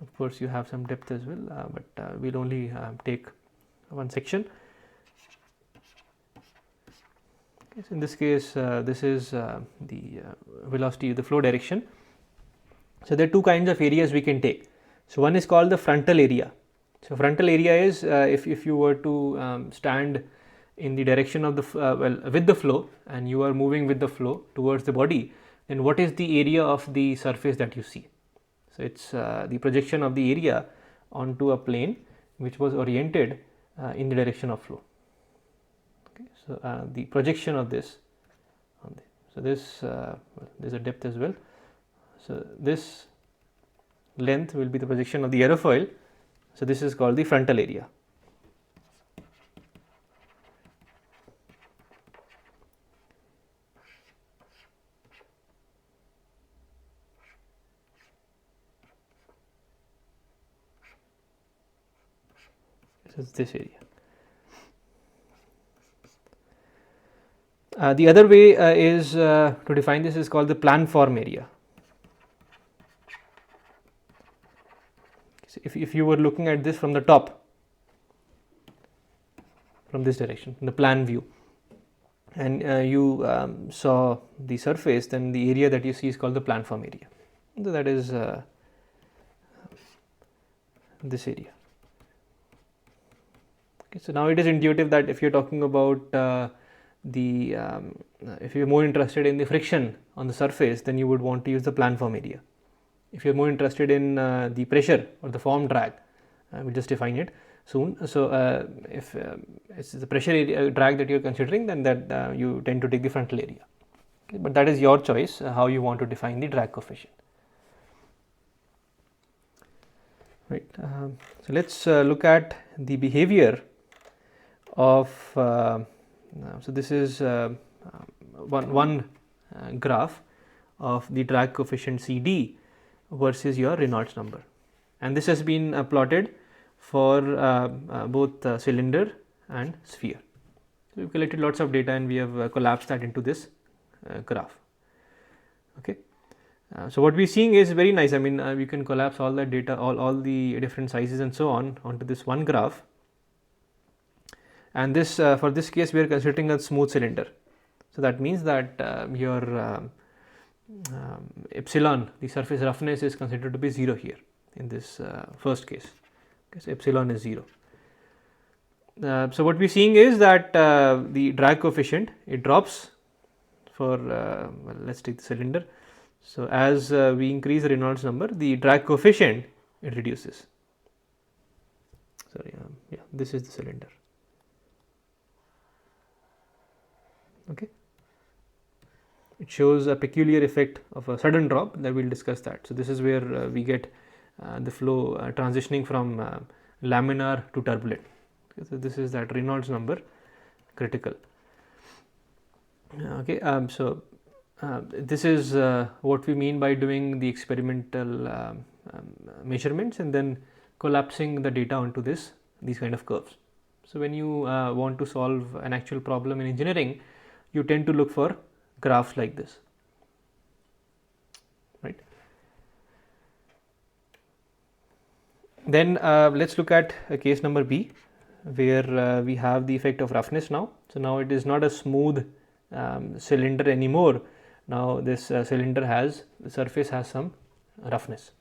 Of course, you have some depth as well, but we'll only take one section. Okay, so in this case, this is the velocity, the flow direction. So there are 2 kinds of areas we can take. So one is called the frontal area. So frontal area is if you were to stand in the direction of the with the flow, and you are moving with the flow towards the body, then what is the area of the surface that you see? So it's the projection of the area onto a plane which was oriented in the direction of flow. Okay, so the projection of this on so this there's a depth as well. So this length will be the projection of the aerofoil. So this is called the frontal area. This is this area. The other way is to define this is called the planform area. So if you were looking at this from the top, from this direction, in the plan view, and you saw the surface, then the area that you see is called the planform area. So that is this area. Okay, so now it is intuitive that if you're talking about if you're more interested in the friction on the surface, then you would want to use the planform area. If you're more interested in the pressure or the form drag, we'll just define it soon. So if it's the pressure area, drag that you're considering, then that you tend to take the frontal area. Okay, but that is your choice how you want to define the drag coefficient. Right. So let's look at the behavior of. So this is one graph of the drag coefficient CD versus your Reynolds number, and this has been plotted for both cylinder and sphere. So we've collected lots of data and we have collapsed that into this graph. Okay. So what we're seeing is very nice. I mean, we can collapse all that data, all the different sizes and so on onto this one graph. And this for this case we are considering a smooth cylinder. So that means that your epsilon, the surface roughness, is considered to be 0 here in this first case. Okay, so epsilon is 0. So what we're seeing is that the drag coefficient, it drops for well, let's take the cylinder. So as we increase the Reynolds number, the drag coefficient, it reduces. Sorry, yeah, this is the cylinder. Okay, it shows a peculiar effect of a sudden drop, that we'll discuss that. So this is where we get the flow transitioning from laminar to turbulent. Okay, so this is that Reynolds number critical. Okay, so this is what we mean by doing the experimental measurements and then collapsing the data onto these kind of curves. So when you want to solve an actual problem in engineering, you tend to look for graphs like this, right? Then let's look at case number B, where we have the effect of roughness now. So now it is not a smooth cylinder anymore. Now this cylinder has, the surface has some roughness.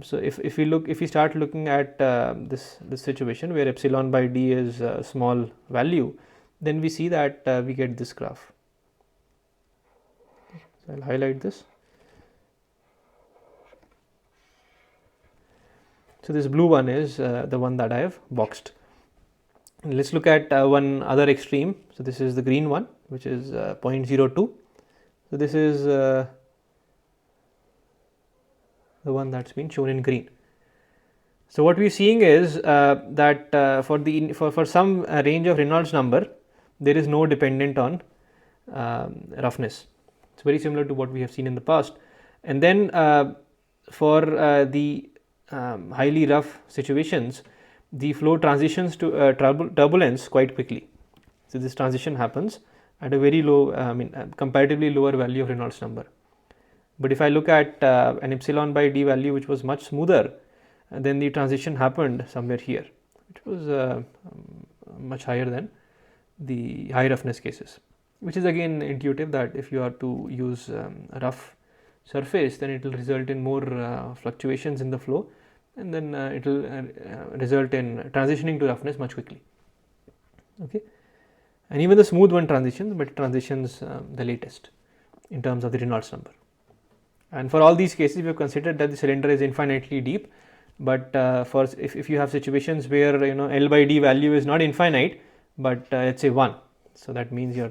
So if we start looking at this situation where epsilon by d is a small value, then we see that we get this graph. So I'll highlight this. So this blue one is the one that I have boxed. And let's look at one other extreme. So this is the green one, which is 0.02. So this is the one that's been shown in green. So what we're seeing is that for some range of Reynolds number, there is no dependent on roughness. It's very similar to what we have seen in the past. And then for the highly rough situations, the flow transitions to turbulence quite quickly. So this transition happens at a very low, comparatively lower value of Reynolds number. But if I look at an epsilon by d value which was much smoother, then the transition happened somewhere here, which was much higher than the high roughness cases, which is again intuitive that if you are to use a rough surface, then it will result in more fluctuations in the flow, and then it will result in transitioning to roughness much quickly. Okay, and even the smooth one transitions, but it transitions the latest in terms of the Reynolds number. And for all these cases, we have considered that the cylinder is infinitely deep, but for if you have situations where L by d value is not infinite, but let's say 1, so that means your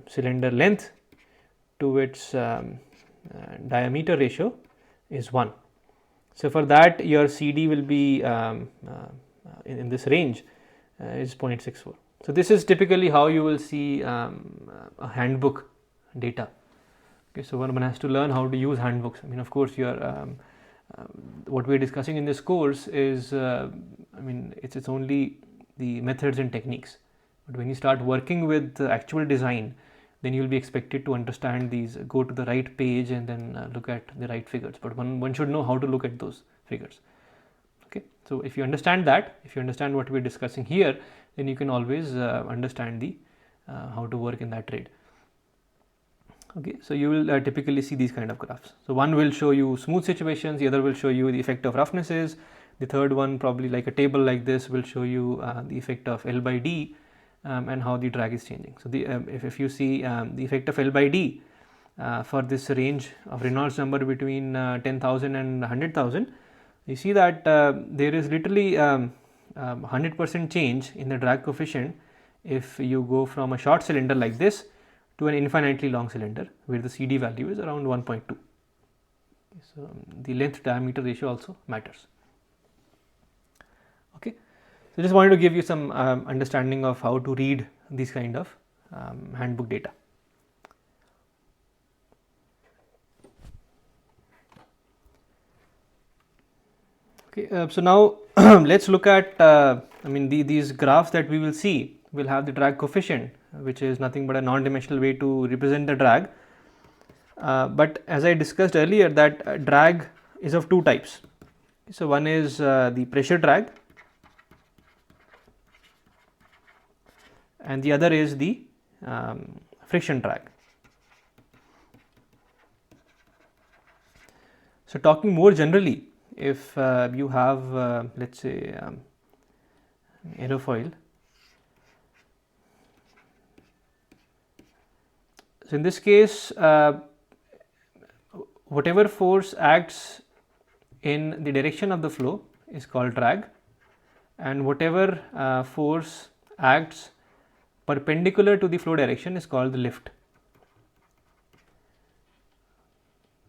cylinder length to its diameter ratio is 1. So for that, your CD will be in this range is 0.64. So this is typically how you will see a handbook data. Okay, so one has to learn how to use handbooks. I mean, of course, what we are discussing in this course is, it's only the methods and techniques. But when you start working with the actual design, then you will be expected to understand these, go to the right page and then look at the right figures. But one should know how to look at those figures. Okay, so if you understand that, if you understand what we are discussing here, then you can always understand the how to work in that trade. Okay, so you will typically see these kind of graphs. So one will show you smooth situations, the other will show you the effect of roughnesses, the third one, probably like a table like this, will show you the effect of L by D and how the drag is changing. So the if you see the effect of L by D for this range of Reynolds number between 10,000 and 100,000, you see that there is literally 100% change in the drag coefficient if you go from a short cylinder like this to an infinitely long cylinder where the CD value is around 1.2. So the length diameter ratio also matters. Okay, so just wanted to give you some understanding of how to read these kind of handbook data. Okay, so now let's look at these graphs that we will see will have the drag coefficient, which is nothing but a non-dimensional way to represent the drag. But as I discussed earlier, that drag is of two types. So one is the pressure drag, and the other is the friction drag. So talking more generally, if you have let's say aerofoil. So in this case, whatever force acts in the direction of the flow is called drag, and whatever force acts perpendicular to the flow direction is called the lift.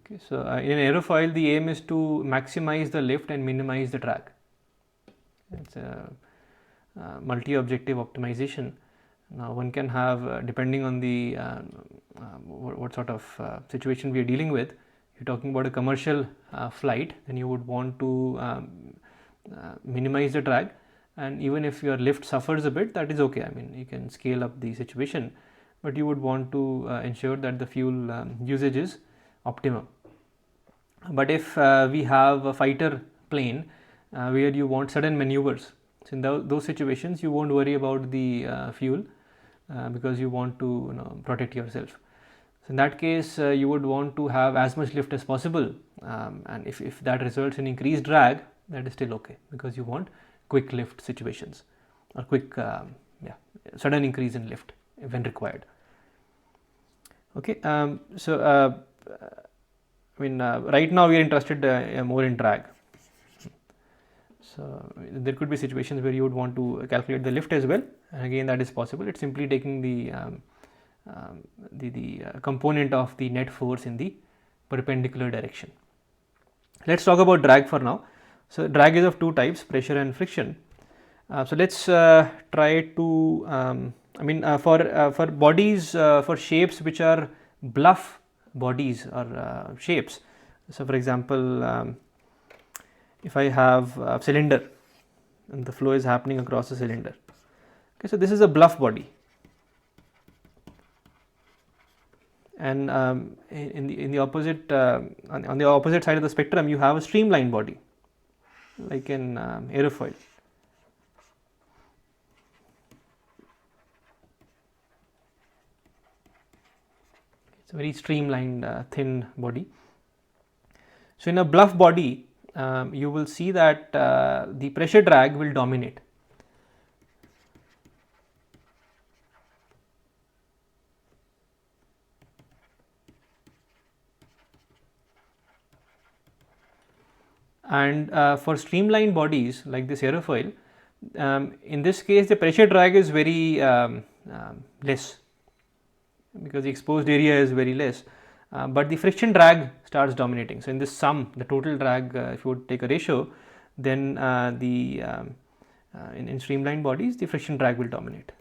Okay, so in an aerofoil, the aim is to maximize the lift and minimize the drag. It's a multi-objective optimization. Now one can have, depending on the what sort of situation we are dealing with. If you're talking about a commercial flight, then you would want to minimize the drag, and even if your lift suffers a bit, that is okay. I mean, you can scale up the situation, but you would want to ensure that the fuel usage is optimum. But if we have a fighter plane where you want sudden maneuvers, so in those situations you won't worry about the fuel because you want to protect yourself. So in that case, you would want to have as much lift as possible, and if that results in increased drag, that is still okay, because you want quick lift situations or quick sudden increase in lift when required. Okay, right now we are interested more in drag. So there could be situations where you would want to calculate the lift as well, and again that is possible. It's simply taking the component of the net force in the perpendicular direction. Let's talk about drag for now. So drag is of two types, pressure and friction. So let's try to for bodies, for shapes which are bluff bodies or shapes. So for example, if I have a cylinder and the flow is happening across the cylinder, okay, so this is a bluff body, and in the opposite on the opposite side of the spectrum you have a streamlined body like an aerofoil. It's a very streamlined thin body. So in a bluff body, you will see that the pressure drag will dominate. And for streamlined bodies like this aerofoil, in this case the pressure drag is very less, because the exposed area is very less, but the friction drag starts dominating. So in this sum, the total drag, if you would take a ratio, then in streamlined bodies the friction drag will dominate.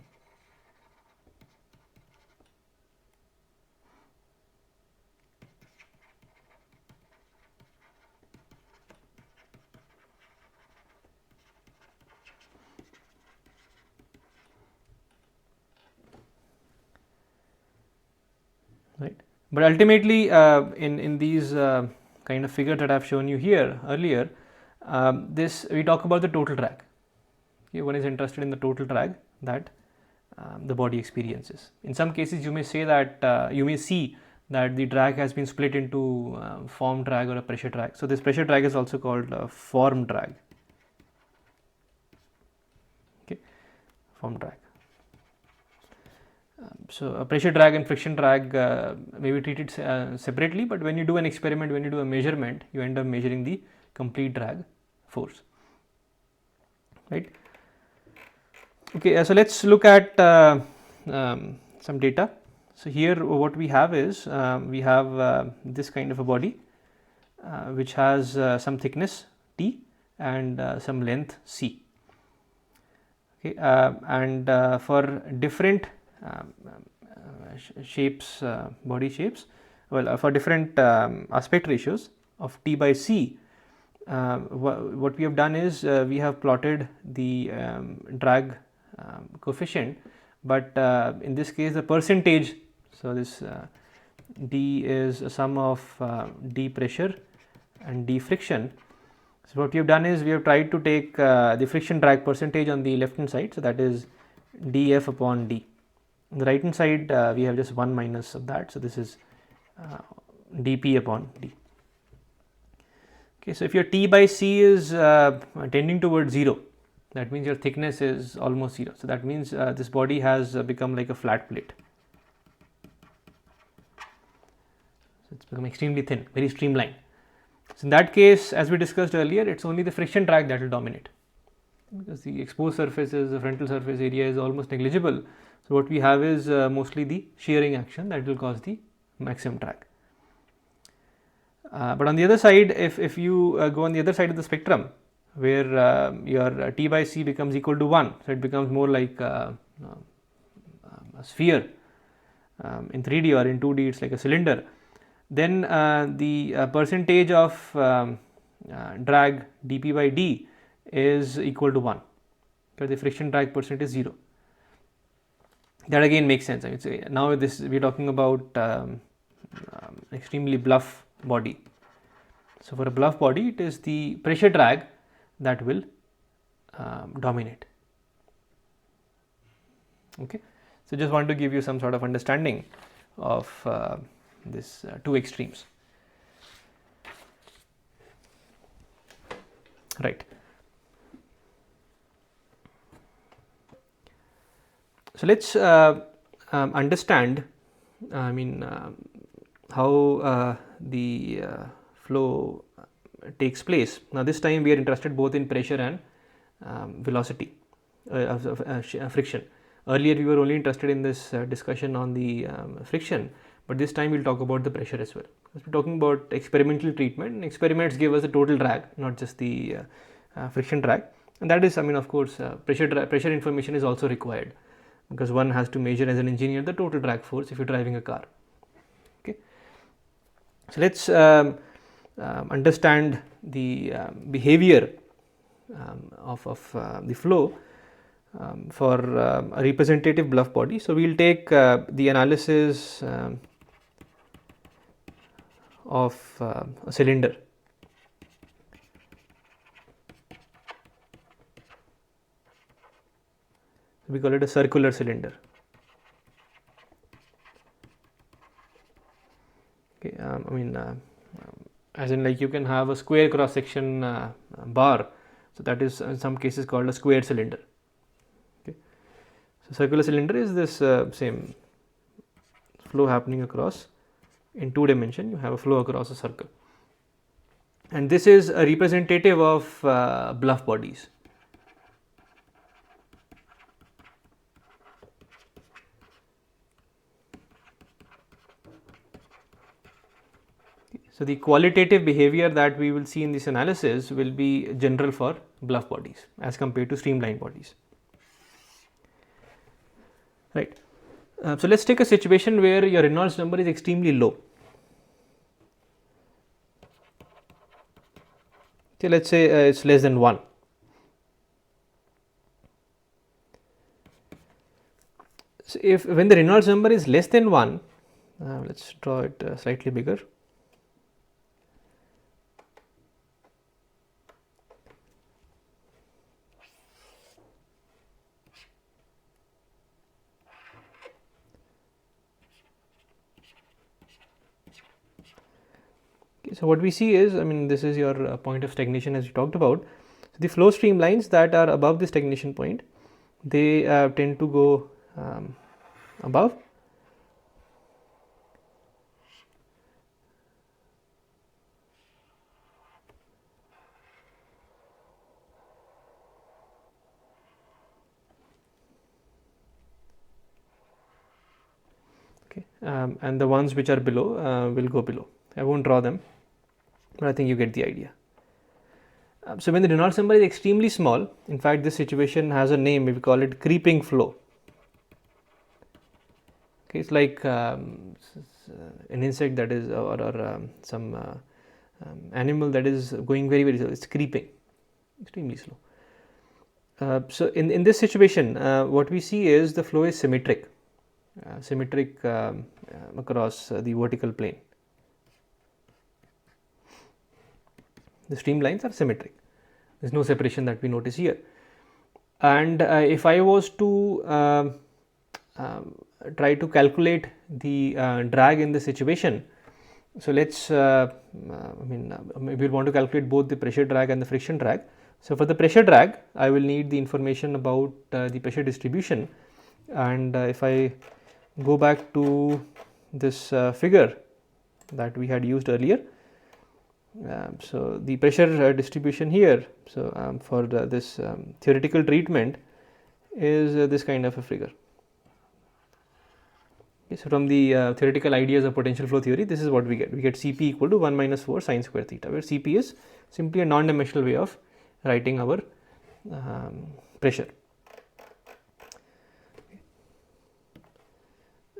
Right, but ultimately in these kind of figures that I have shown you here earlier, this we talk about the total drag. Okay, one is interested in the total drag that the body experiences. In some cases you may say that you may see that the drag has been split into form drag or a pressure drag. So this pressure drag is also called form drag. Okay, form drag. So a pressure drag and friction drag may be treated separately, but when you do an experiment, when you do a measurement, you end up measuring the complete drag force, right? Okay, so let's look at some data. So here what we have is we have this kind of a body which has some thickness T and some length C. Okay, and for different shapes, body shapes, well, for different aspect ratios of T by C, what we have done is we have plotted the drag coefficient, but in this case the percentage, so this D is a sum of D pressure and D friction. So what we have done is we have tried to take the friction drag percentage on the left hand side, so that is dF upon D. On the right hand side we have just 1 minus of that, so this is dP upon D. Okay, so if your T by C is tending towards 0, that means your thickness is almost 0. So that means this body has become like a flat plate. So it's become extremely thin, very streamlined. So in that case, as we discussed earlier, it's only the friction drag that will dominate, because the exposed surfaces, the frontal surface area is almost negligible. So what we have is mostly the shearing action that will cause the maximum drag. But on the other side, if you go on the other side of the spectrum, where your T by C becomes equal to 1, so it becomes more like a sphere. In 3D or in 2D it's like a cylinder, then the percentage of drag dP by D is equal to 1, because the friction drag percent is 0. That again makes sense. I would say now this we are talking about extremely bluff body. So for a bluff body, it is the pressure drag that will dominate. Okay, so just want to give you some sort of understanding of this two extremes. Right. So let's understand, how the flow takes place. Now this time we are interested both in pressure and velocity of friction. Earlier we were only interested in this discussion on the friction, but this time we'll talk about the pressure as well. We're talking about experimental treatment, and experiments give us the total drag, not just the friction drag, and that is, of course, pressure information is also required, because one has to measure as an engineer the total drag force if you're driving a car. Okay, so let's understand the behavior of the flow for a representative bluff body. So we'll take the analysis of a cylinder. We call it a circular cylinder. Okay, as in, like, you can have a square cross section bar, so that is in some cases called a square cylinder. Okay, so circular cylinder is this same flow happening across in 2 dimension. You have a flow across a circle, and this is a representative of bluff bodies. So the qualitative behavior that we will see in this analysis will be general for bluff bodies as compared to streamlined bodies. Right. So let's take a situation where your Reynolds number is extremely low. Okay, let's say it's less than 1. So when the Reynolds number is less than 1, let's draw it slightly bigger. So what we see is, this is your point of stagnation as we talked about. So the flow streamlines that are above the stagnation point, they tend to go above. Okay, and the ones which are below will go below. I won't draw them, but I think you get the idea. So when the Reynolds number is extremely small, in fact this situation has a name, we call it creeping flow. Okay, it's like an insect that is, or some animal that is going very, very slow. It's creeping extremely slow. So in this situation, what we see is the flow is symmetric across the vertical plane. The streamlines are symmetric. There is no separation that we notice here. And if I was to try to calculate the drag in this situation, so let's we want to calculate both the pressure drag and the friction drag. So for the pressure drag, I will need the information about the pressure distribution, and if I go back to this figure that we had used earlier, so the pressure distribution here, so for this theoretical treatment is this kind of a figure. Okay, so from the theoretical ideas of potential flow theory, this is what we get. We get Cp equal to 1 minus 4 sine square theta, where Cp is simply a non-dimensional way of writing our pressure.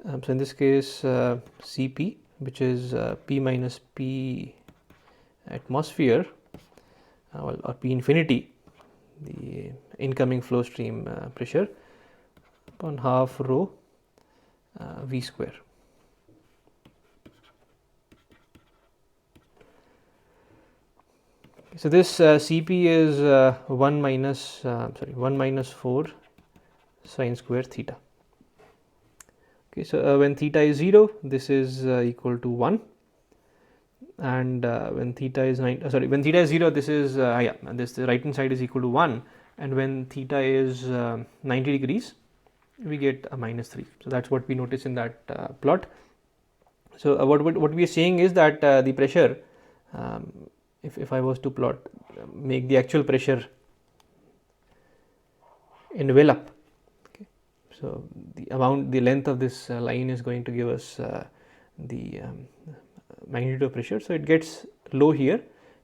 So in this case, Cp, which is P minus P atmosphere, or P infinity, the incoming flow stream pressure, upon half rho V square. So this Cp is 1 minus 4 sine square theta. Okay, so when theta is 0, this is equal to 1, and when theta is when theta is 0, this is the right hand side is equal to 1, and when theta is 90 degrees, we get a minus 3. So that's what we notice in that plot. So what we are saying is that the pressure, if I was to plot, make the actual pressure envelope. Okay, so the length of this line is going to give us the magnitude of pressure. So it gets low here,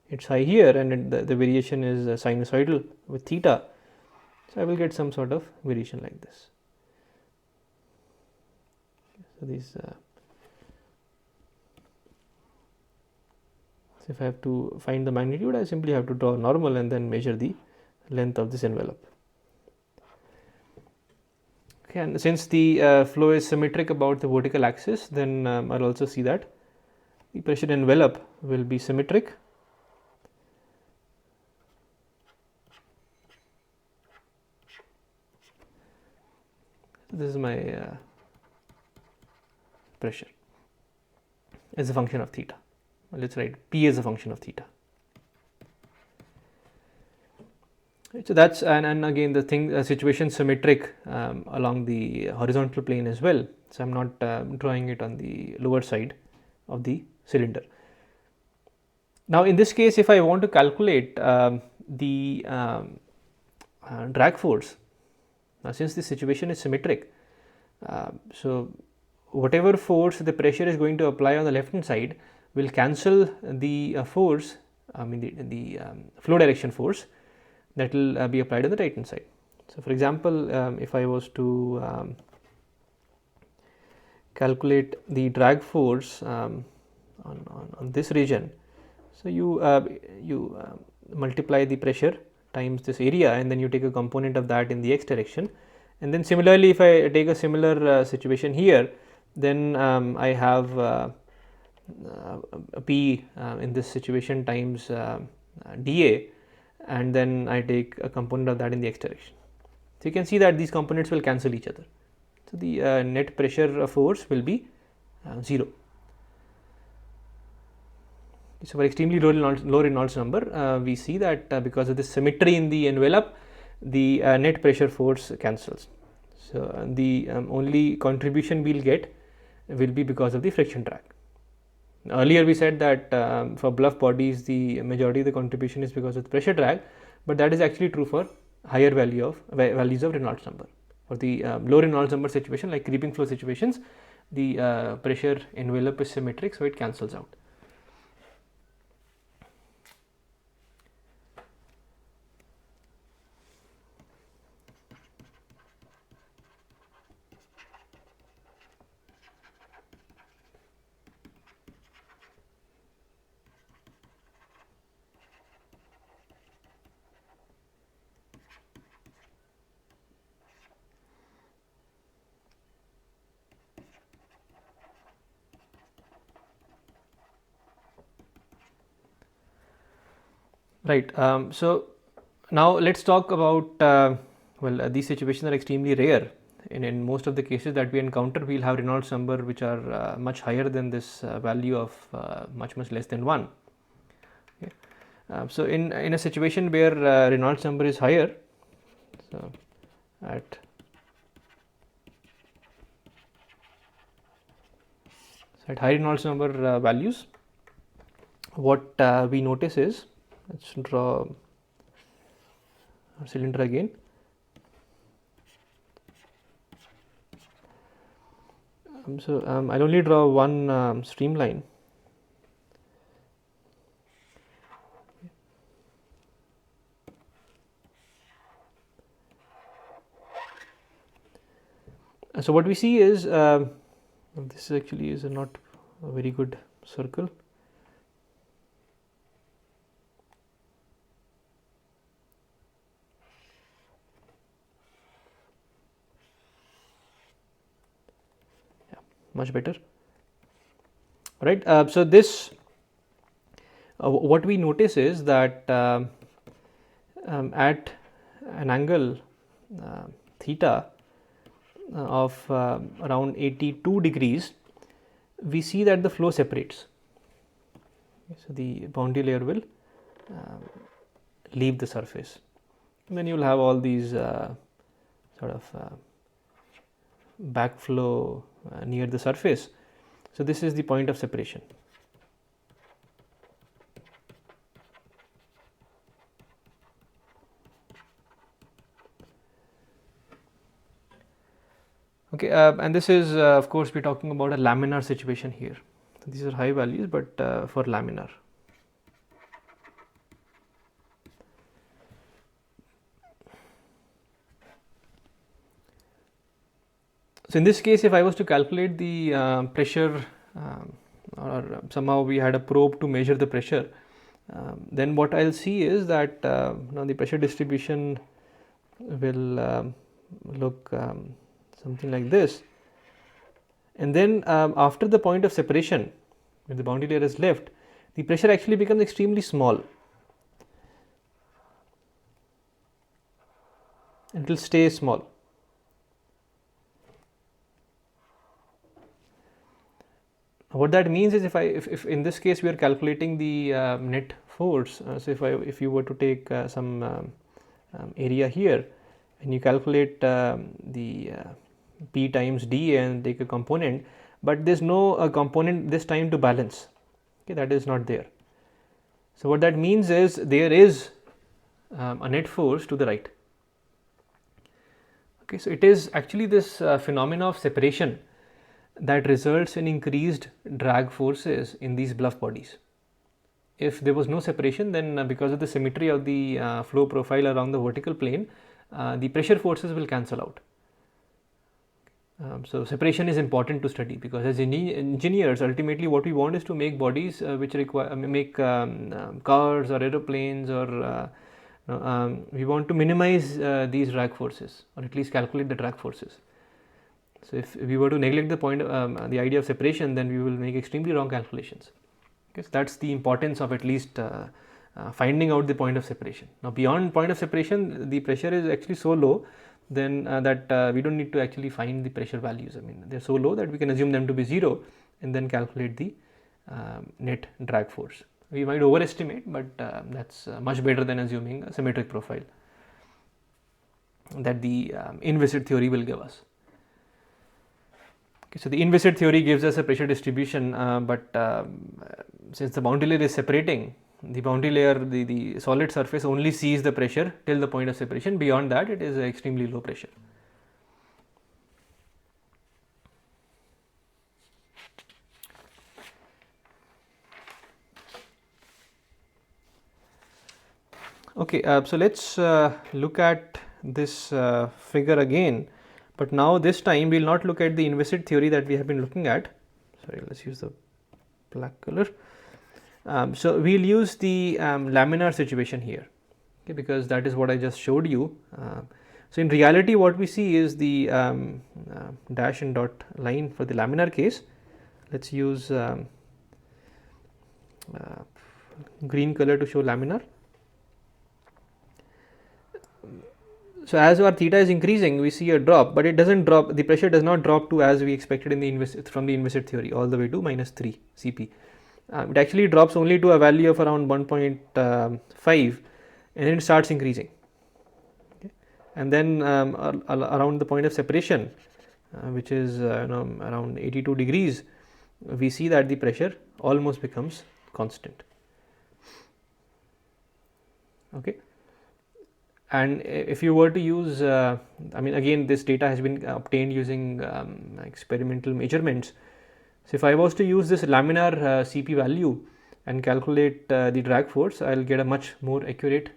it's high here, and the variation is sinusoidal with theta. So I will get some sort of variation like this. So these so if I have to find the magnitude, I simply have to draw normal and then measure the length of this envelope. Okay, and since the flow is symmetric about the vertical axis, then I'll also see that the pressure envelope will be symmetric. This is my pressure as a function of theta. Well, let's write P as a function of theta. So that's and again the situation symmetric along the horizontal plane as well. So I'm not drawing it on the lower side of the cylinder. Now in this case, if I want to calculate the drag force, since the situation is symmetric, so whatever force the pressure is going to apply on the left hand side will cancel the force, the flow direction force that will be applied on the right hand side. So for example, if I was to calculate the drag force on this region, so you multiply the pressure times this area, and then you take a component of that in the x direction, and then similarly if I take a similar situation here, then I have P in this situation times dA, and then I take a component of that in the x direction. So you can see that these components will cancel each other. So the net pressure force will be 0. So for extremely low Reynolds number, we see that because of the symmetry in the envelope, the net pressure force cancels. So the only contribution we will get will be because of the friction drag. Earlier we said that for bluff bodies the majority of the contribution is because of the pressure drag, but that is actually true for higher values of Reynolds number. For the low Reynolds number situation, like creeping flow situations, the pressure envelope is symmetric, so it cancels out. Right. So now let's talk about these situations are extremely rare. In most of the cases that we encounter, we'll have Reynolds number which are much higher than this value of much less than 1. Okay. So in a situation where Reynolds number is higher, so at high Reynolds number values, what we notice is, let's draw our cylinder again. So I'll only draw one streamline. So what we see is this actually is not a very good circle. Much better, right? So this what we notice is that at an angle theta, of around 82 degrees, we see that the flow separates. So the boundary layer will leave the surface, and then you will have all these sort of backflow near the surface. So this is the point of separation. Okay, and this is of course we're talking about a laminar situation here. So these are high values, but for laminar. So in this case, if I was to calculate the pressure, or somehow we had a probe to measure the pressure, then what I'll see is that now the pressure distribution will look something like this. And then after the point of separation, when the boundary layer is left, the pressure actually becomes extremely small. It will stay small. What that means is, if in this case we are calculating the net force, so if you were to take some area here and you calculate the P times d and take a component, but there's no component this time to balance. Okay, that is not there. So what that means is there is a net force to the right. Okay, so it is actually this phenomena of separation that results in increased drag forces in these bluff bodies. If there was no separation, then because of the symmetry of the flow profile around the vertical plane, the pressure forces will cancel out. So separation is important to study, because as engineers, ultimately what we want is to make bodies which require make cars or aeroplanes, or we want to minimize these drag forces, or at least calculate the drag forces. So if we were to neglect the point, the idea of separation, then we will make extremely wrong calculations. Okay, so that's the importance of at least finding out the point of separation. Now beyond point of separation, the pressure is actually so low then that we don't need to actually find the pressure values. I mean, they're so low that we can assume them to be 0 and then calculate the net drag force. We might overestimate, but that's much better than assuming a symmetric profile that the inviscid theory will give us. Okay, so the inviscid theory gives us a pressure distribution, but since the boundary layer is separating, the boundary layer, the solid surface only sees the pressure till the point of separation. Beyond that, it is extremely low pressure. Okay, so let's look at this figure again, but now this time we will not look at the inviscid theory that we have been looking at. Sorry, let's use the black color. So we will use the laminar situation here, okay, because that is what I just showed you. So in reality, what we see is the dash and dot line for the laminar case. Let's use green color to show laminar. So as our theta is increasing, we see a drop, but it doesn't drop. The pressure does not drop to as we expected in the from the inviscid theory, all the way to -3 Cp. It actually drops only to a value of around 1.5, and then it starts increasing. Okay. And then around the point of separation, which is around 82 degrees, we see that the pressure almost becomes constant. Okay. And if you were to use, I mean, again, this data has been obtained using experimental measurements. So if I was to use this laminar Cp value and calculate the drag force, I will get a much more accurate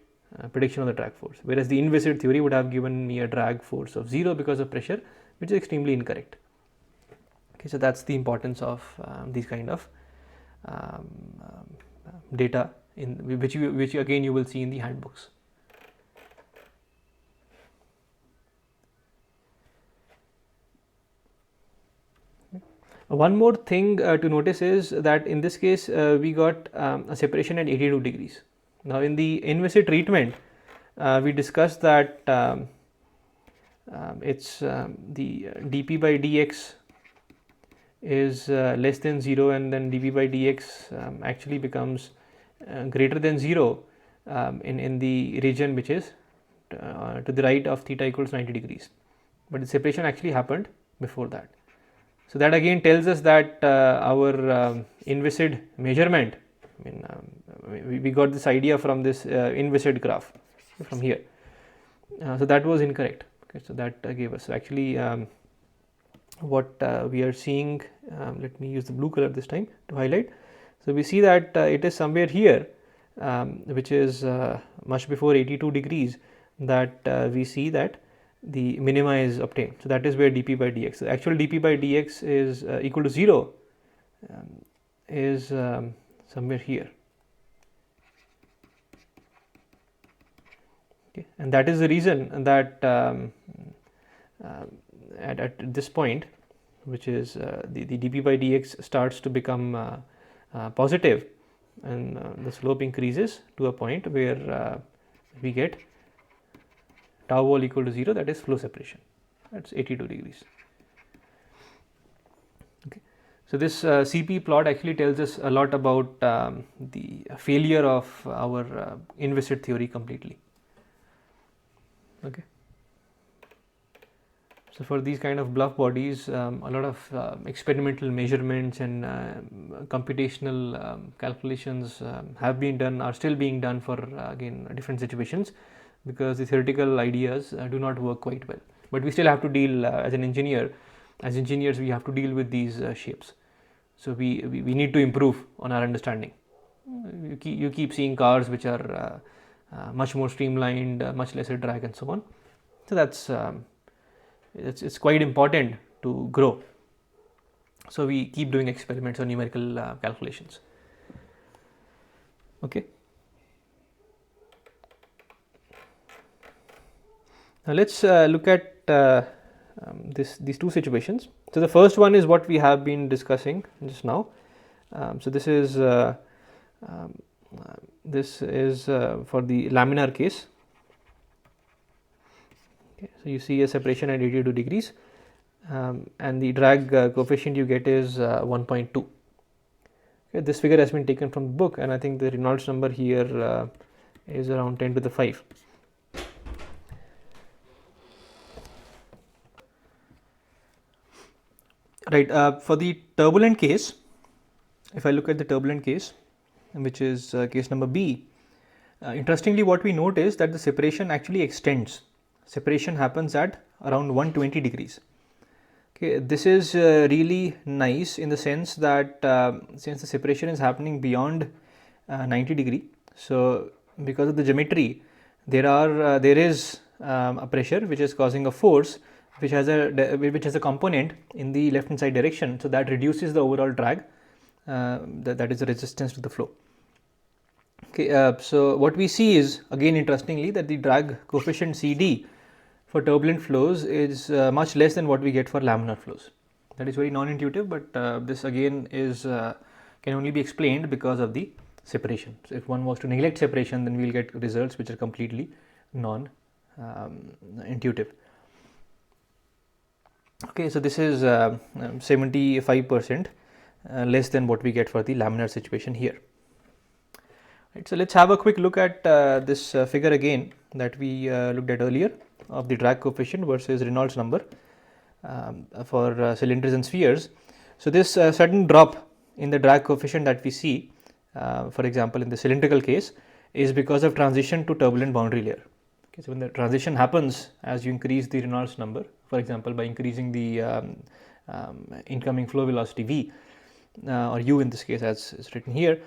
prediction of the drag force, whereas the inviscid theory would have given me a drag force of 0 because of pressure, which is extremely incorrect. Okay, so that's the importance of these kind of data, in which again you will see in the handbooks. One more thing to notice is that in this case we got a separation at 82 degrees. Now in the inviscid treatment we discussed that it's the dp by dx is less than 0, and then dp by dx actually becomes greater than 0 in the region which is to the right of theta equals 90 degrees. But the separation actually happened before that. So that again tells us that our inviscid measurement, I mean, we got this idea from this inviscid graph from here. So that was incorrect. Okay, so that gave us, so actually what we are seeing, let me use the blue color this time to highlight. So we see that it is somewhere here, which is much before 82 degrees, that we see that the minima is obtained. So that is where dp by dx, the actual dp by dx is equal to 0, is somewhere here. Okay. And that is the reason that at this point, which is the dp by dx starts to become positive, and the slope increases to a point where we get tau wall equal to 0, that is flow separation, that's 82 degrees. Okay. So this CP plot actually tells us a lot about the failure of our inviscid theory completely. Okay. So for these kind of bluff bodies, a lot of experimental measurements and computational calculations have been done, are still being done for again different situations, because the theoretical ideas do not work quite well. But we still have to deal as an engineer. As engineers, we have to deal with these shapes. So we need to improve on our understanding. You keep seeing cars which are much more streamlined, much lesser drag, and so on. So that's it's quite important to grow. So we keep doing experiments or numerical calculations. Okay. Now let's look at these two situations. So the first one is what we have been discussing just now. So this is for the laminar case. Okay, so you see a separation at 82 degrees, and the drag coefficient you get is 1.2. Okay, this figure has been taken from the book, and I think the Reynolds number here is around 10 to the 5. Right, for the turbulent case, if I look at the turbulent case, which is case number B, interestingly what we note is that the separation actually extends. Separation happens at around 120 degrees. Okay, this is really nice in the sense that since the separation is happening beyond 90 degree, so because of the geometry, there is a pressure which is causing a force which has a component in the left hand side direction, so that reduces the overall drag, that is the resistance to the flow. Okay, so what we see is, again interestingly, that the drag coefficient CD for turbulent flows is much less than what we get for laminar flows. That is very non-intuitive, but this again is can only be explained because of the separation. So if one was to neglect separation, then we will get results which are completely non-intuitive. Okay, so this is 75% less than what we get for the laminar situation here. Right, so let's have a quick look at this figure again that we looked at earlier of the drag coefficient versus Reynolds number for cylinders and spheres. So this sudden drop in the drag coefficient that we see, for example in the cylindrical case, is because of transition to turbulent boundary layer. Okay, so when the transition happens, as you increase the Reynolds number, for example by increasing the incoming flow velocity V or U in this case as is written here,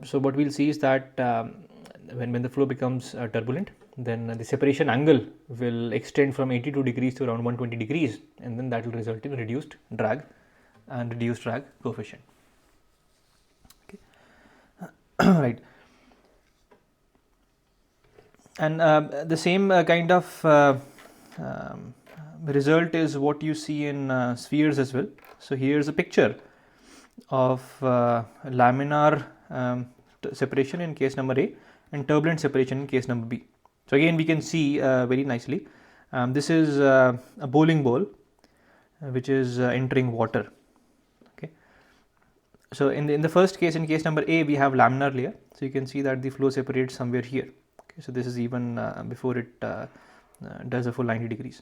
so what we will see is that when the flow becomes turbulent, then the separation angle will extend from 82 degrees to around 120 degrees, and then that will result in reduced drag and reduced drag coefficient. Okay. Right. And the same kind of result is what you see in spheres as well. So here is a picture of laminar separation in case number A and turbulent separation in case number B. So again we can see very nicely This is a bowling ball which is entering water. Okay. So in the first case, in case number A, we have laminar layer. So you can see that the flow separates somewhere here. Okay. So this is even before it does a full 90 degrees.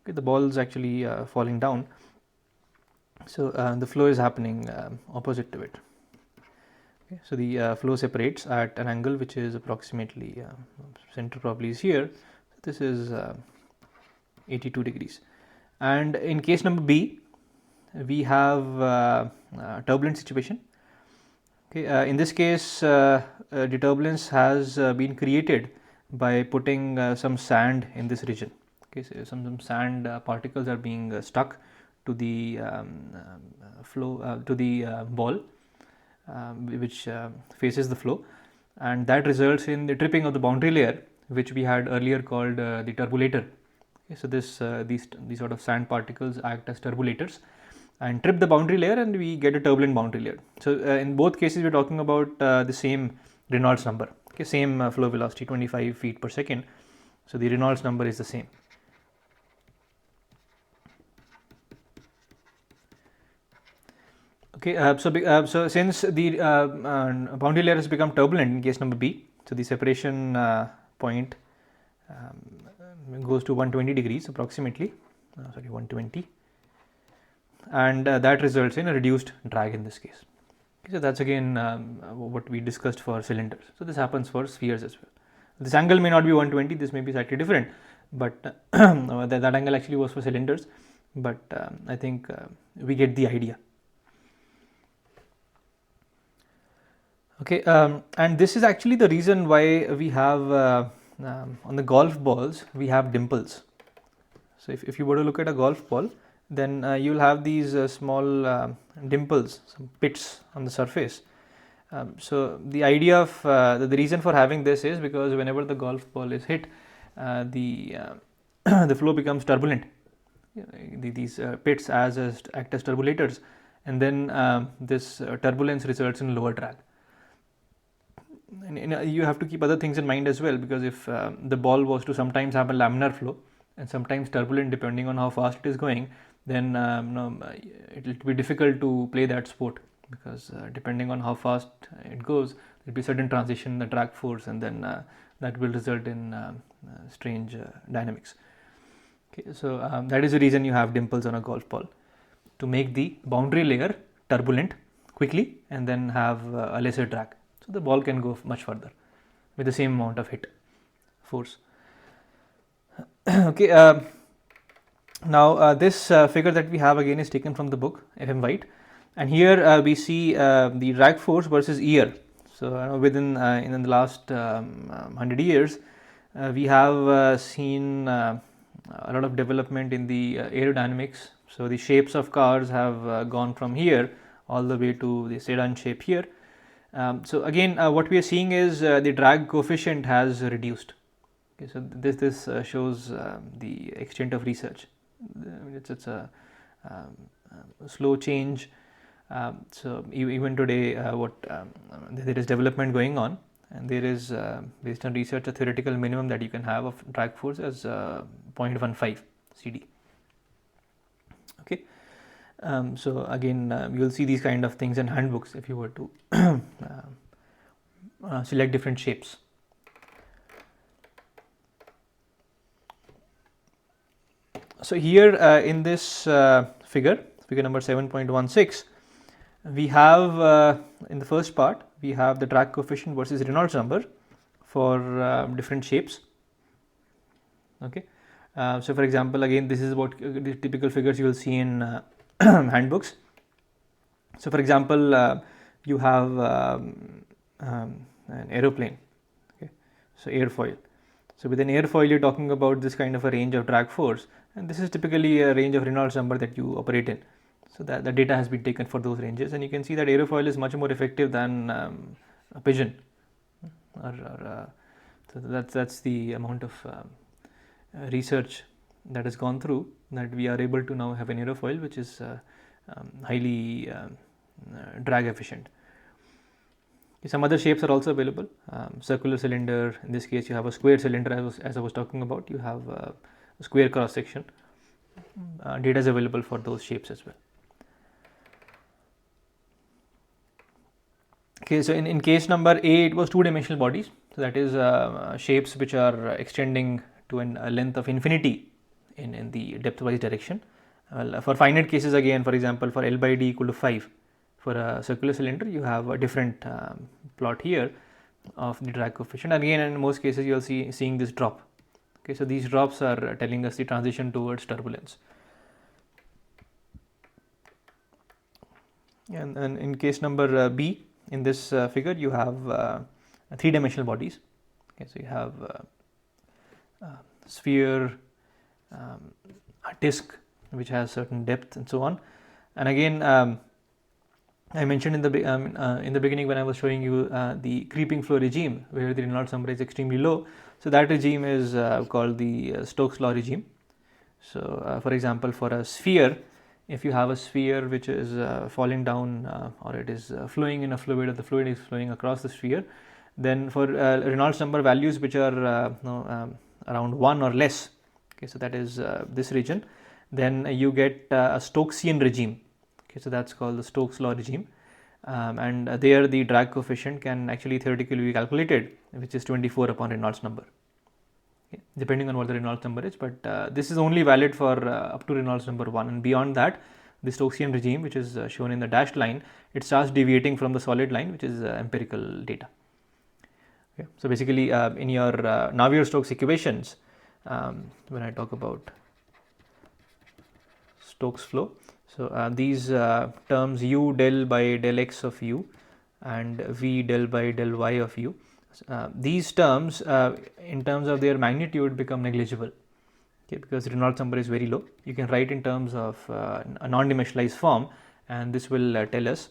Okay. The ball is actually falling down. So the flow is happening opposite to it. Okay. So the flow separates at an angle which is approximately center probably is here. This is 82 degrees. And in case number B, we have turbulent situation. Okay, in this case, the turbulence has been created by putting some sand in this region. Okay, so some sand particles are being stuck to the flow to the ball, which faces the flow, and that results in the tripping of the boundary layer, which we had earlier called the turbulator. Okay, so these sort of sand particles act as turbulators and trip the boundary layer, and we get a turbulent boundary layer. So in both cases, we're talking about the same Reynolds number. Okay, same flow velocity, 25 feet per second. So the Reynolds number is the same. Okay, so since the boundary layer has become turbulent in case number B, so the separation point goes to 120 degrees approximately, 120, and that results in a reduced drag in this case. Okay, so that's again what we discussed for cylinders. So this happens for spheres as well. This angle may not be 120, this may be slightly different, but that angle actually was for cylinders, but I think we get the idea. Okay, and this is actually the reason why we have on the golf balls we have dimples. So if you were to look at a golf ball, then you'll have these small dimples, some pits on the surface. So the idea of the reason for having this is because whenever the golf ball is hit, the the flow becomes turbulent. These pits act as turbulators, and then this turbulence results in lower drag. And you have to keep other things in mind as well, because if the ball was to sometimes have a laminar flow and sometimes turbulent depending on how fast it is going, then it will be difficult to play that sport, because depending on how fast it goes, there will be certain transition in the drag force, and then that will result in strange dynamics. Okay, so that is the reason you have dimples on a golf ball, to make the boundary layer turbulent quickly and then have a lesser drag. So the ball can go much further with the same amount of hit force. Okay, now this figure that we have again is taken from the book F.M. White, and here we see the drag force versus year. So within in the last 100 years, we have seen a lot of development in the aerodynamics. So the shapes of cars have gone from here all the way to the sedan shape here. So again, what we are seeing is the drag coefficient has reduced. Okay, so this shows the extent of research. It's a slow change. So even today, there is development going on, and there is based on research a theoretical minimum that you can have of drag force as 0.15 CD. Okay. So again, you'll see these kind of things in handbooks if you were to select different shapes. So here in this figure number 7.16, we have in the first part we have the drag coefficient versus Reynolds number for different shapes. Okay. So for example, again, this is what the typical figures you will see in handbooks. So for example, you have an aeroplane. Okay, so airfoil. So with an airfoil, you're talking about this kind of a range of drag force, and this is typically a range of Reynolds number that you operate in. So that the data has been taken for those ranges, and you can see that aerofoil is much more effective than a pigeon. So that's the amount of research that has gone through, that we are able to now have an aerofoil which is highly drag efficient. Some other shapes are also available. Circular cylinder, in this case you have a square cylinder, as I was talking about. You have a square cross section. Data is available for those shapes as well. Okay, so in case number A, it was two-dimensional bodies. So that is shapes which are extending to a length of infinity in the depth-wise direction. Well, for finite cases again, for example, for L by D equal to 5 for a circular cylinder, you have a different plot here of the drag coefficient. Again, in most cases, you are seeing this drop. Okay, so these drops are telling us the transition towards turbulence. And in case number B, in this figure, you have three-dimensional bodies. Okay, so you have a sphere, a disc which has certain depth and so on. And again, I mentioned in the beginning when I was showing you the creeping flow regime, where the Reynolds number is extremely low. So that regime is called the Stokes law regime. So for example, for a sphere, if you have a sphere which is falling down or it is flowing in a fluid, or the fluid is flowing across the sphere, then for Reynolds number values which are around 1 or less, okay, so that is this region, then you get a Stokesian regime. Okay, so that's called the Stokes law regime, and there the drag coefficient can actually theoretically be calculated, which is 24 upon Reynolds number, okay, depending on what the Reynolds number is. But this is only valid for up to Reynolds number 1, and beyond that, the Stokesian regime, which is shown in the dashed line, it starts deviating from the solid line, which is empirical data. Okay, so basically, in your Navier-Stokes equations, when I talk about Stokes flow, so these terms u del by del x of u and v del by del y of u, these terms in terms of their magnitude become negligible, okay, because Reynolds number is very low. You can write in terms of a non-dimensionalized form, and this will tell us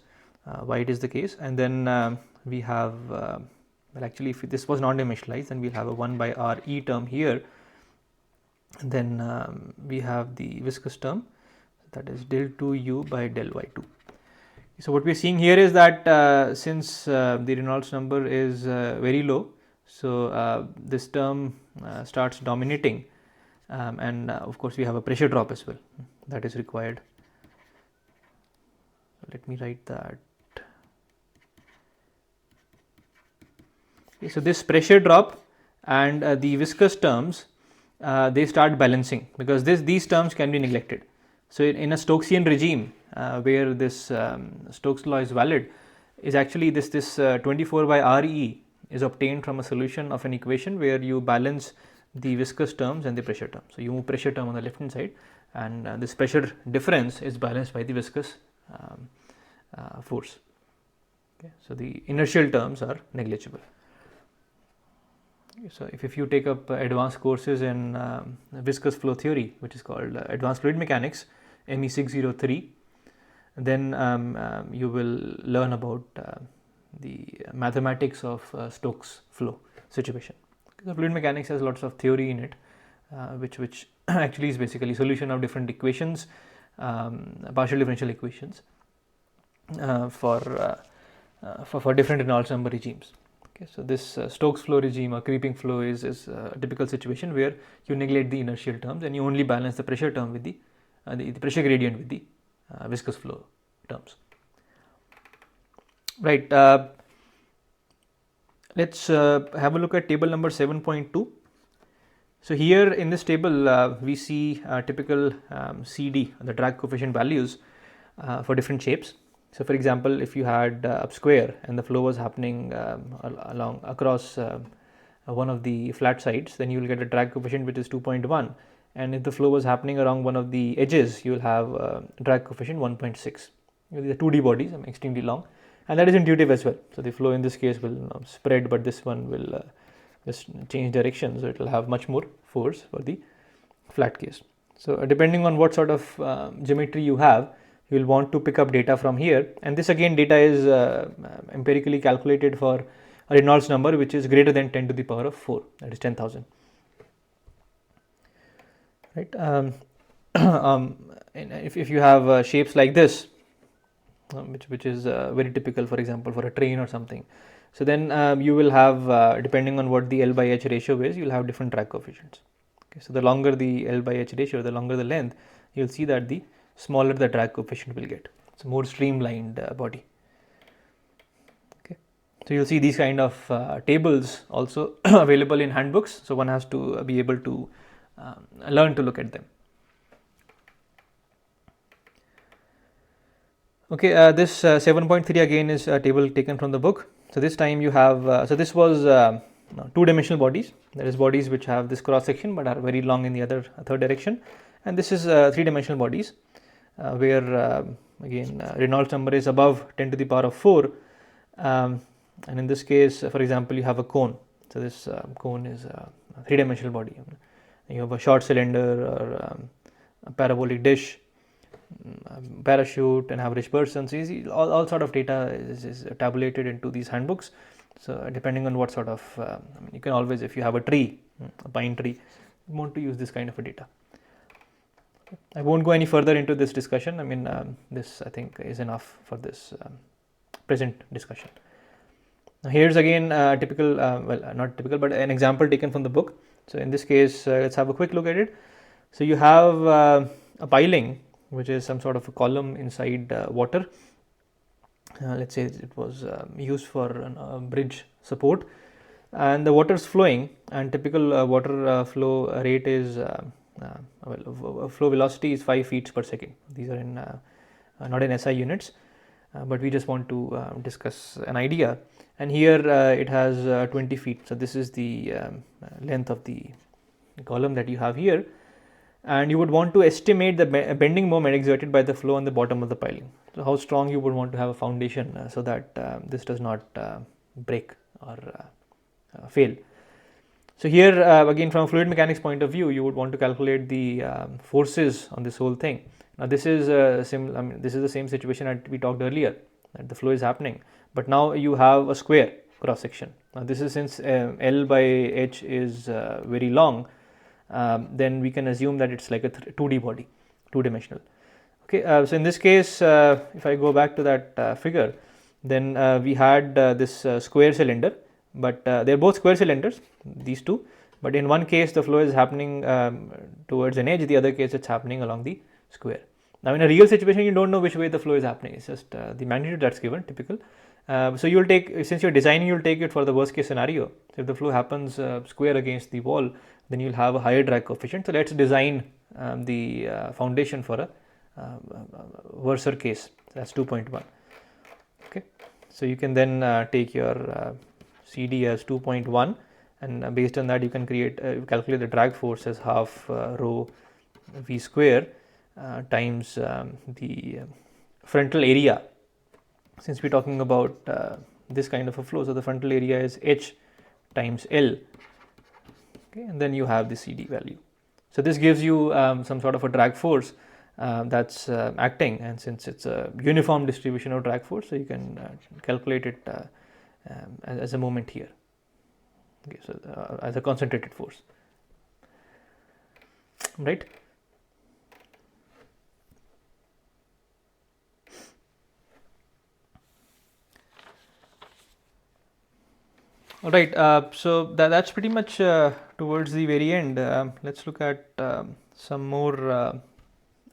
why it is the case. And then we have well, actually, if this was non-dimensionalized, then we'll have a 1 by r e term here. And then we have the viscous term, that is del 2u by del y2. So what we're seeing here is that since the Reynolds number is very low, so this term starts dominating, and of course we have a pressure drop as well that is required. Let me write that. Okay, so this pressure drop and the viscous terms, they start balancing, because these terms can be neglected. So in a Stokesian regime where this Stokes law is valid, is actually this 24 by RE is obtained from a solution of an equation where you balance the viscous terms and the pressure term. So you move pressure term on the left hand side, and this pressure difference is balanced by the viscous force. Okay, so the inertial terms are negligible. So if you take up advanced courses in viscous flow theory, which is called Advanced Fluid Mechanics, ME 603, then you will learn about the mathematics of Stokes flow situation. The fluid mechanics has lots of theory in it, which actually is basically solution of different equations, partial differential equations for different Reynolds number regimes. Okay, so this Stokes flow regime or creeping flow is a typical situation where you neglect the inertial terms and you only balance the pressure term with the pressure gradient with the viscous flow terms. Right. Let's have a look at table number 7.2. So here in this table we see typical CD, the drag coefficient values for different shapes. So for example, if you had a square and the flow was happening across one of the flat sides, then you will get a drag coefficient which is 2.1, and if the flow was happening along one of the edges, you will have drag coefficient 1.6. These are 2D bodies, extremely long, and that is intuitive as well. So the flow in this case will spread, but this one will just change direction, so it will have much more force for the flat case. So depending on what sort of geometry you have, you will want to pick up data from here, and this again data is empirically calculated for a Reynolds number which is greater than 10 to the power of 4, that is 10,000. Right. If you have shapes like this, which is very typical, for example, for a train or something, so then you will have, depending on what the L by H ratio is, you will have different drag coefficients. Okay, so the longer the L by H ratio, the longer the length, you'll see that the smaller the drag coefficient will get. It's a more streamlined body. Okay, so you'll see these kind of tables also available in handbooks. So one has to be able to learn to look at them. Okay, this 7.3 again is a table taken from the book. So this time you have, so this was two-dimensional bodies, that is bodies which have this cross section but are very long in the third direction, and this is three-dimensional bodies where again Reynolds number is above 10 to the power of 4, and in this case, for example, you have a cone. So this cone is a three-dimensional body. You have a short cylinder or a parabolic dish, parachute, an average person. So you see all sort of data is tabulated into these handbooks. So depending on what sort of, you can always, if you have a tree, a pine tree, you want to use this kind of a data. I won't go any further into this discussion. I mean, this I think is enough for this present discussion. Now here's again typical, well not typical, but an example taken from the book. So in this case, let's have a quick look at it. So you have a piling, which is some sort of a column inside water. Let's say it was used for a bridge support, and the water is flowing, and typical water flow rate is flow velocity is 5 feet per second. These are in not in SI units, but we just want to discuss an idea. And here it has 20 feet. So this is the length of the column that you have here, and you would want to estimate the bending moment exerted by the flow on the bottom of the piling. So how strong you would want to have a foundation so that this does not break or fail. So here again, from a fluid mechanics point of view, you would want to calculate the forces on this whole thing. Now this is this is the same situation that we talked earlier, that the flow is happening, but now you have a square cross section. Now this is, since L by H is very long, then we can assume that it's like a 2D body, two-dimensional. Okay, so in this case, if I go back to that figure, then we had this square cylinder, but they're both square cylinders, these two, but in one case the flow is happening towards an edge, the other case it's happening along the square. Now in a real situation, you don't know which way the flow is happening, it's just the magnitude that's given, typical. So you'll take, since you're designing, you'll take it for the worst case scenario. So if the flow happens square against the wall, then you'll have a higher drag coefficient. So let's design the foundation for a worser case. That's 2.1. Okay, so you can then take your CD as 2.1, and based on that you can calculate the drag force as half rho v square times the frontal area. Since we're talking about this kind of a flow, so the frontal area is H times L. Okay, and then you have the CD value. So this gives you some sort of a drag force that's acting, and since it's a uniform distribution of drag force, so you can calculate it as a moment here. Okay, so as a concentrated force, right? All right, so that's pretty much towards the very end. Let's look at some more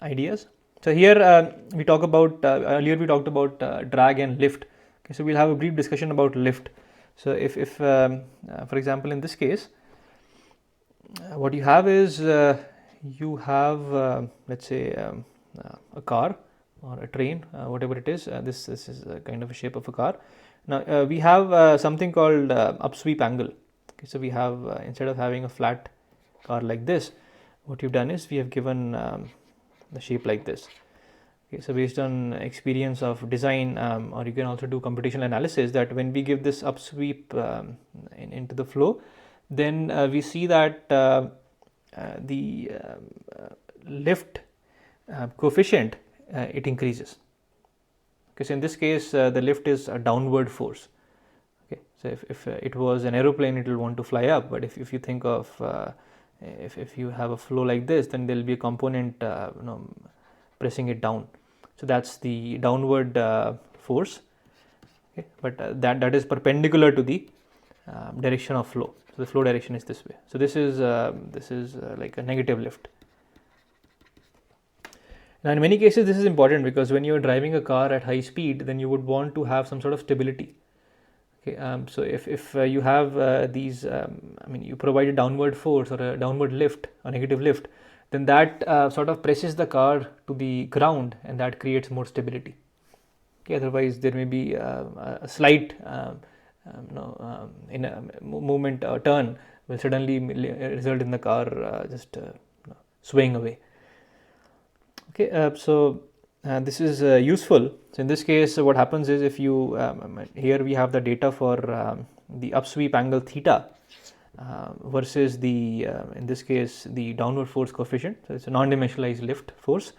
ideas. So here we talk about, earlier we talked about drag and lift. Okay, so we'll have a brief discussion about lift. So if for example, in this case, what you have is you have let's say a car or a train, whatever it is. This is a kind of a shape of a car. Now we have something called upsweep angle. Okay, so we have instead of having a flat car like this, what you've done is we have given the shape like this. Okay, so based on experience of design, or you can also do computational analysis, that when we give this upsweep into the flow, then we see that the lift coefficient it increases. Okay, so in this case the lift is a downward force. Okay, so if it was an aeroplane, it will want to fly up, but if you think of if you have a flow like this, then there will be a component pressing it down. So that's the downward force. Okay, but that is perpendicular to the direction of flow. So the flow direction is this way. So this is like a negative lift. Now in many cases this is important because when you are driving a car at high speed, then you would want to have some sort of stability. Okay, so if you have these, you provide a downward force or a downward lift, a negative lift, then that sort of presses the car to the ground, and that creates more stability. Okay, otherwise there may be a slight in a movement or turn will suddenly result in the car just swaying away. Okay, so this is useful. So in this case, what happens is if you here we have the data for the upsweep angle theta versus the in this case the downward force coefficient. So it's a non-dimensionalized lift force.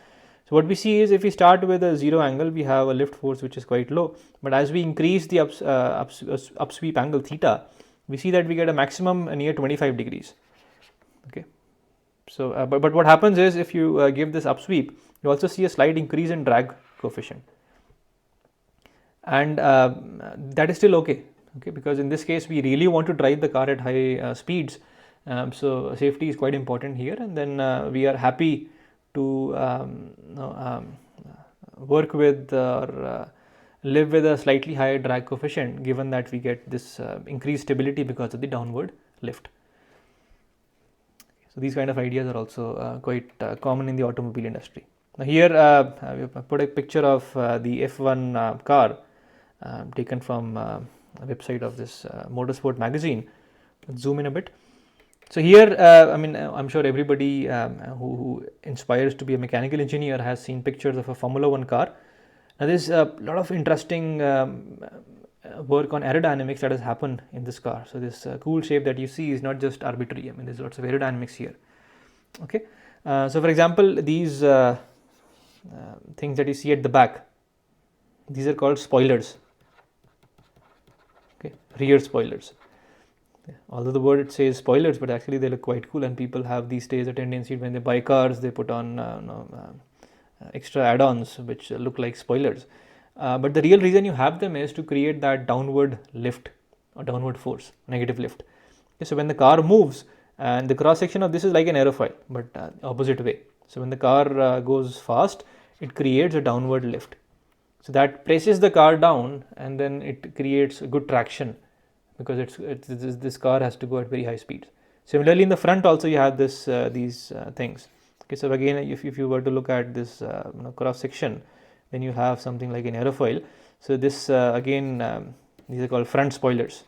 So what we see is if we start with a zero angle, we have a lift force which is quite low. But as we increase the upsweep angle theta, we see that we get a maximum near 25 degrees. Okay. So, but what happens is if you give this upsweep, you also see a slight increase in drag coefficient, and that is still okay. Okay, because in this case we really want to drive the car at high speeds, so safety is quite important here, and then we are happy to work with or live with a slightly higher drag coefficient, given that we get this increased stability because of the downward lift. So these kind of ideas are also quite common in the automobile industry. Now here we put a picture of the F1 car taken from a website of this Motorsport magazine. Let's zoom in a bit. So here, I'm sure everybody who inspires to be a mechanical engineer has seen pictures of a Formula 1 car. Now there's a lot of interesting work on aerodynamics that has happened in this car. So this cool shape that you see is not just arbitrary. There's lots of aerodynamics here. Okay, so for example, these things that you see at the back, these are called spoilers. Okay, rear spoilers. Okay. Although the word says spoilers, but actually they look quite cool, and people have these days a tendency when they buy cars, they put on extra add-ons which look like spoilers. But the real reason you have them is to create that downward lift or downward force, negative lift. Okay, so when the car moves, and the cross section of this is like an aerofoil, but opposite way. So when the car goes fast, it creates a downward lift. So that presses the car down, and then it creates good traction because this car has to go at very high speeds. Similarly, in the front also you have these things. Okay, so again, if you were to look at this cross section, then you have something like an aerofoil. So this again, these are called front spoilers.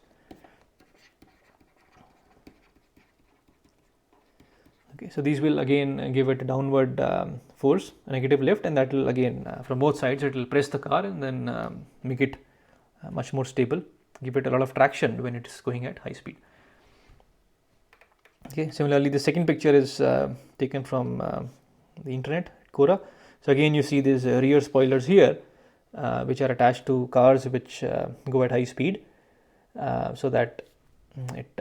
Okay, so these will again give it a downward force, a negative lift, and that will again from both sides it will press the car and then make it much more stable, give it a lot of traction when it is going at high speed. Okay, similarly the second picture is taken from the internet, Quora. So again you see these rear spoilers here which are attached to cars which go at high speed so that it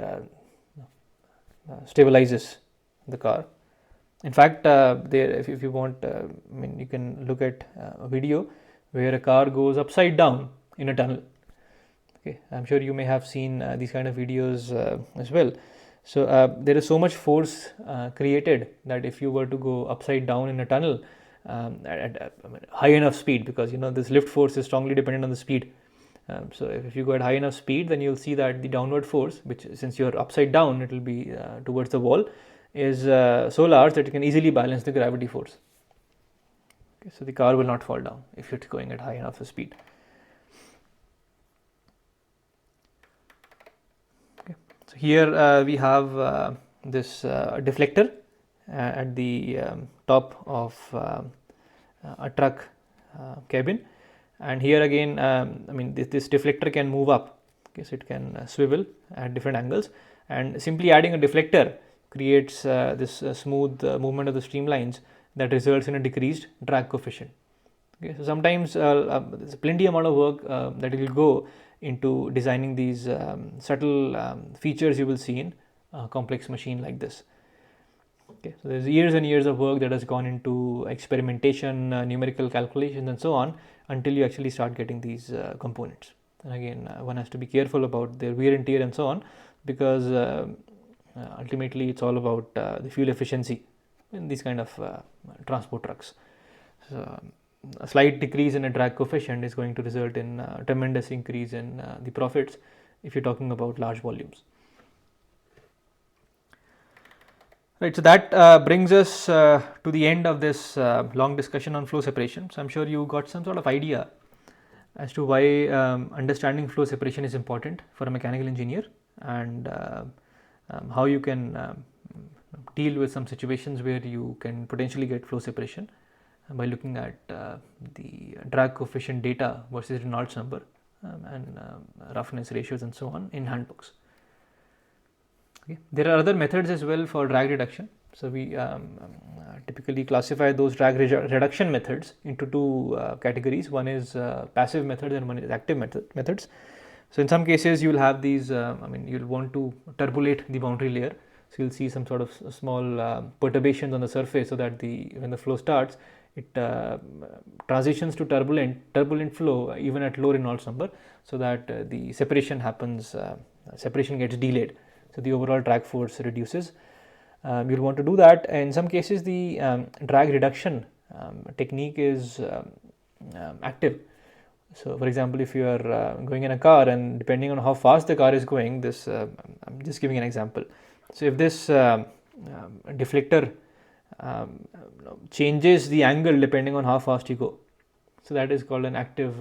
stabilizes the car. In fact, there if you want, you can look at a video where a car goes upside down in a tunnel. Okay, I'm sure you may have seen these kind of videos as well. So there is so much force created that if you were to go upside down in a tunnel at high enough speed, because this lift force is strongly dependent on the speed. So if you go at high enough speed, then you'll see that the downward force, which since you're upside down, it will be towards the wall, is so large that it can easily balance the gravity force. Okay, so the car will not fall down if it's going at high enough speed. Okay, so here we have this deflector at the top of a truck cabin, and here again this deflector can move up. Okay, so it can swivel at different angles, and simply adding a deflector creates this smooth movement of the streamlines that results in a decreased drag coefficient. Okay, so sometimes there's plenty amount of work that will go into designing these subtle features you will see in a complex machine like this. Okay, so there's years and years of work that has gone into experimentation, numerical calculations and so on, until you actually start getting these components. And again, one has to be careful about their wear and tear and so on, because ultimately it's all about the fuel efficiency in these kind of transport trucks. So a slight decrease in a drag coefficient is going to result in a tremendous increase in the profits if you're talking about large volumes. Right, so that brings us to the end of this long discussion on flow separation. So I'm sure you got some sort of idea as to why understanding flow separation is important for a mechanical engineer, and how you can deal with some situations where you can potentially get flow separation by looking at the drag coefficient data versus Reynolds number and roughness ratios and so on in handbooks. Okay. There are other methods as well for drag reduction. So we typically classify those drag reduction methods into two categories. One is passive methods and one is active methods. So in some cases you will have these, you'll want to turbulate the boundary layer. So you'll see some sort of small perturbations on the surface, so that when the flow starts, it transitions to turbulent flow even at low Reynolds number, so that the separation happens, separation gets delayed. So the overall drag force reduces. You'll want to do that. In some cases, the drag reduction technique is active. So, for example, if you are going in a car, and depending on how fast the car is going, I'm just giving an example. So, if this deflector changes the angle depending on how fast you go, so that is called an active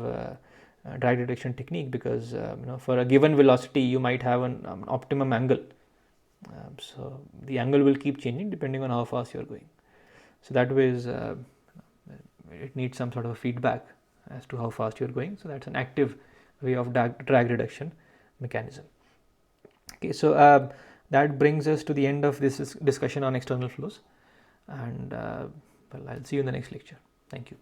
drag reduction technique, because for a given velocity you might have an optimum angle, so the angle will keep changing depending on how fast you are going. So that way it needs some sort of feedback as to how fast you are going. So that's an active way of drag reduction mechanism. Okay, so that brings us to the end of this discussion on external flows, and well, I'll see you in the next lecture. Thank you.